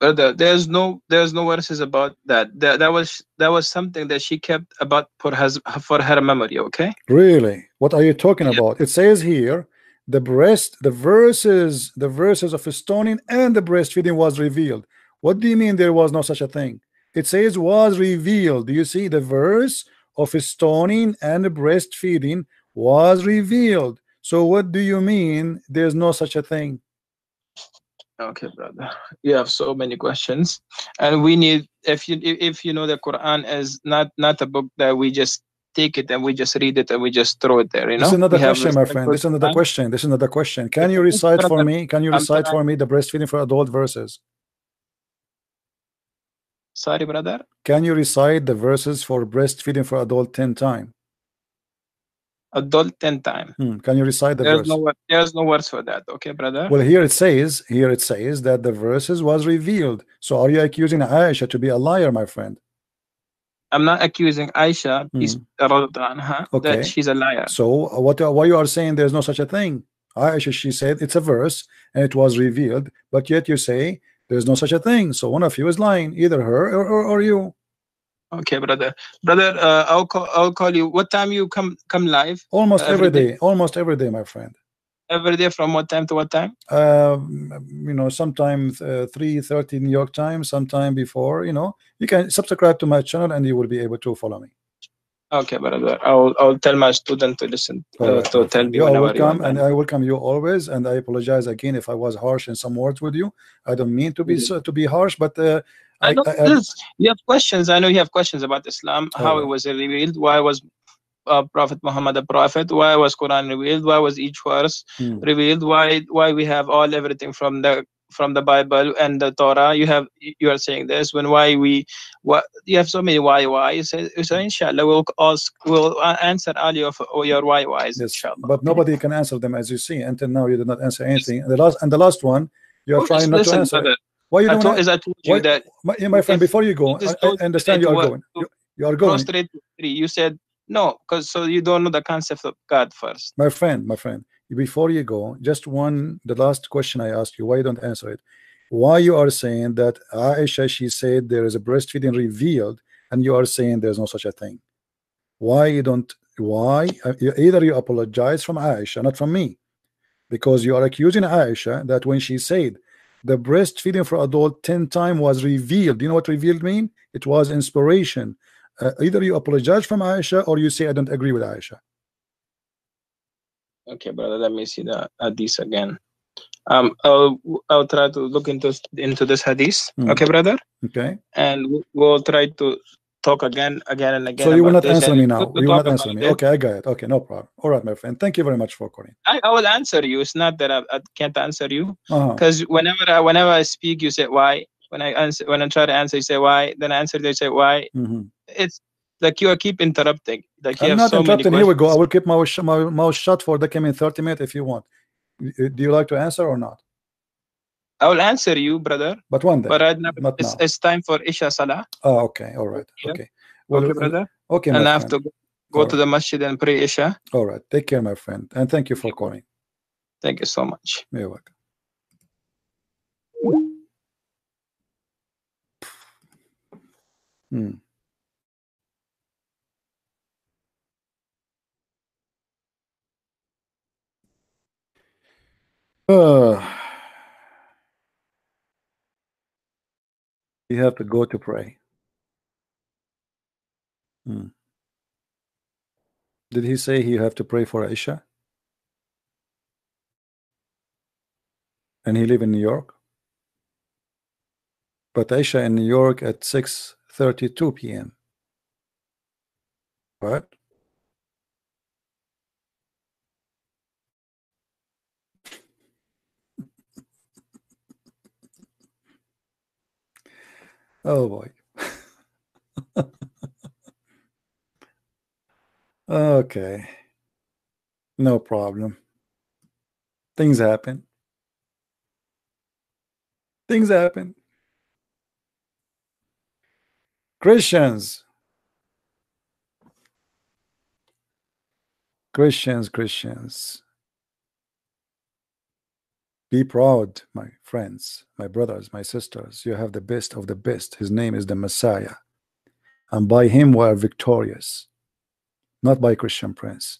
There's no verses about that. That was something that she kept about for her memory. Okay. Really? What are you talking about? It says here the verses of stoning and the breastfeeding was revealed. What do you mean there was no such a thing? It says was revealed. Do you see the verse of stoning and breastfeeding was revealed? So what do you mean there's no such a thing? Okay, brother. You have so many questions, and we need, if you know, the Quran is not a book that we just take it and we just read it and we just throw it there. This is another question, my friend. This is another question. Can you recite for me? Can you recite for me the breastfeeding for adult verses? Sorry, brother. Can you recite the verses for breastfeeding for adult 10 time? Adult 10 time. Can you recite the verse? There's no words for that. Okay, brother. Well, here it says that the verses was revealed. So are you accusing Aisha to be a liar, my friend? I'm not accusing Aisha that she's a liar. So why you are saying there's no such a thing? Aisha, she said it's a verse and it was revealed, but yet you say there's no such a thing. So one of you is lying, either her or you. Okay, brother. I'll call you. What time you come live? Almost every day. Almost every day, my friend. Every day from what time to what time? Sometimes 3:30 New York time, sometime before. You can subscribe to my channel and you will be able to follow me. Okay, brother. I'll tell my student to listen to tell me. You are welcome, and I welcome you always. And I apologize again if I was harsh in some words with you. I don't mean to be harsh, but you have questions. I know you have questions about Islam, how it was revealed, why was Prophet Muhammad a prophet, why was Quran revealed, why was each verse revealed, why we have everything from the Bible and the Torah. You are saying this when you have so many why. So inshallah we'll answer all your whys. Inshallah. But nobody can answer them, as you see. Until now you did not answer anything. The last one you are trying not to answer. Why you don't? I told you that, my friend. Before you go, I understand you are going. You are going straight to 3. You said no, because so you don't know the concept of God first. My friend. Before you go, the last question I asked you, why you don't answer it? Why you are saying that Aisha, she said there is a breastfeeding revealed, and you are saying there's no such a thing? Why you don't? Why either you apologize from Aisha, not from me, because you are accusing Aisha that when she said the breastfeeding for adult 10 time was revealed. Do you know what revealed mean? It was inspiration. Either you apologize from Aisha or you say I don't agree with Aisha. Okay, brother. Let me see the hadith again. I'll try to look into this hadith. Okay, brother. Okay. And we'll try to talk again and again. So you will not this, answer me now. to You will talk not answer about me. it. Okay, I got it. Okay, no problem. All right, my friend. Thank you very much for calling. I will answer you. It's not that I can't answer you, because whenever I speak, you say why. When I try to answer, you say why. Then I answer, they say why. It's like you keep interrupting. Like you I'm have not so interrupting. many Here we go. I questions. will keep my mouth shut for the coming 30 minutes if you want. Do you like to answer or not? I will answer you, brother. But one day. But right now, Not now. it's time for Isha Salah. Oh, okay. All right. Yeah. Okay. Well, Okay, brother. okay, and my I have friend. to go to the masjid and pray Isha. All right. Take care, my friend. And thank you for calling. Thank you so much. You're welcome. You have to go to pray. Did he say you have to pray for Isha? And he live in New York? But Isha in New York at 6:32 p.m. Right? Oh boy. Okay. No problem. Things happen. Things happen. Christians. Be proud, my friends, my brothers, my sisters. You have the best of the best. His name is the Messiah. And by him we are victorious. Not by Christian Prince.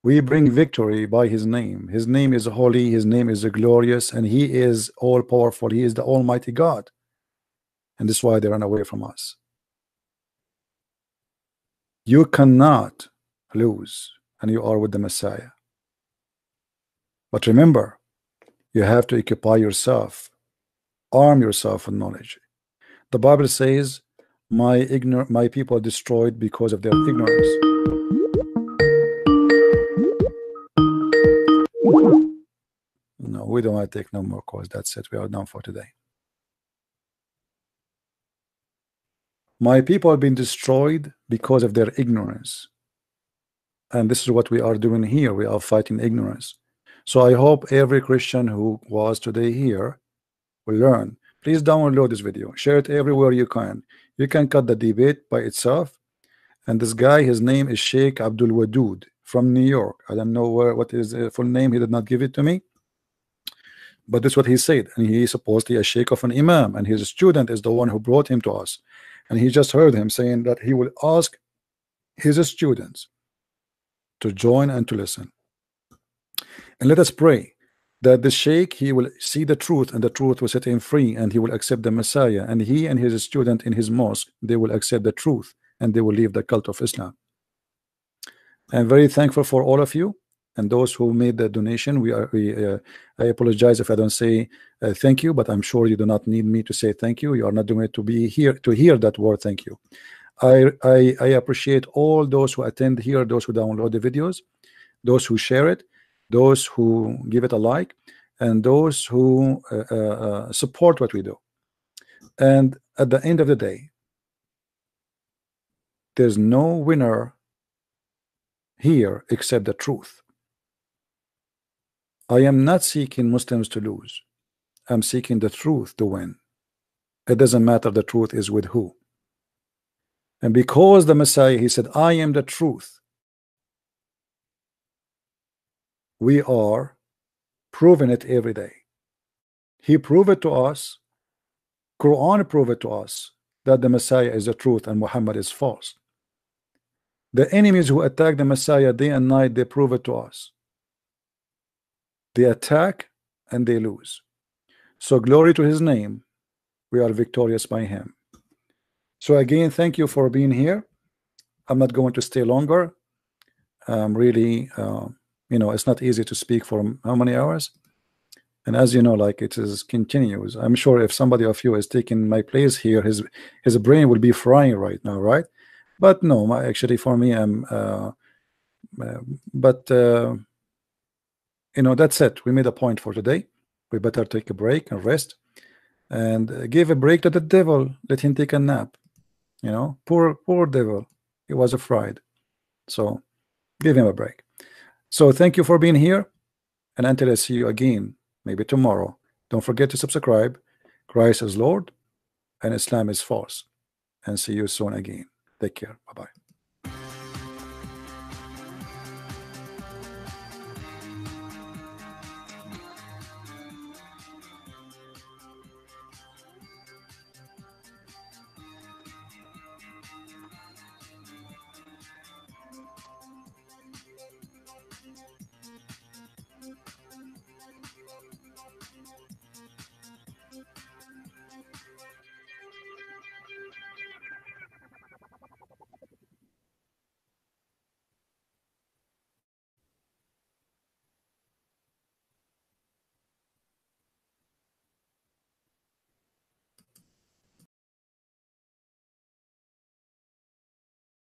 We bring victory by his name. His name is holy. His name is glorious. And he is all powerful. He is the Almighty God. And this is why they run away from us. You cannot lose. And you are with the Messiah. But remember, you have to occupy yourself. Arm yourself with knowledge. The Bible says, my people are destroyed because of their ignorance. No, we don't want to take no more calls. That's it. We are done for today. My people have been destroyed because of their ignorance. And this is what we are doing here. We are fighting ignorance. So I hope every Christian who was today here will learn. Please download this video. Share it everywhere you can. You can cut the debate by itself. And this guy, his name is Šeika Abdul Wadood from New York. I don't know what is his full name. He did not give it to me. But that's what he said. And he is supposedly a sheikh of an imam. And his student is the one who brought him to us. And he just heard him saying that he will ask his students to join and to listen. And let us pray that the sheikh, he will see the truth, and the truth will set him free, and he will accept the Messiah. And he and his student in his mosque, they will accept the truth, and they will leave the cult of Islam. I'm very thankful for all of you and those who made the donation. I apologize if I don't say thank you, but I'm sure you do not need me to say thank you. You are not doing it to be here to hear that word thank you. I appreciate all those who attend here, those who download the videos, those who share it, those who give it a like, and those who support what we do. And at the end of the day, there's no winner here except the truth. I am not seeking Muslims to lose. I'm seeking the truth to win. It doesn't matter the truth is with who. And because the Messiah, he said, I am the truth, we are proving it every day. He proved it to us. Quran proved it to us that the Messiah is the truth and Muhammad is false. The enemies who attack the Messiah day and night, they prove it to us. They attack and they lose. So glory to his name. We are victorious by him. So again, thank you for being here. I'm not going to stay longer. Really, you know, it's not easy to speak for how many hours? And as you know, like it is continuous. I'm sure if somebody of you is taking my place here, his brain will be frying right now, right? But no, actually for me, I'm you know, that's it. We made a point for today. We better take a break and rest, and give a break to the devil. Let him take a nap. You know, poor devil. He was afraid. So give him a break. So thank you for being here, and until I see you again, maybe tomorrow, don't forget to subscribe. Christ is Lord and Islam is false. And see you soon again. Take care. Bye-bye.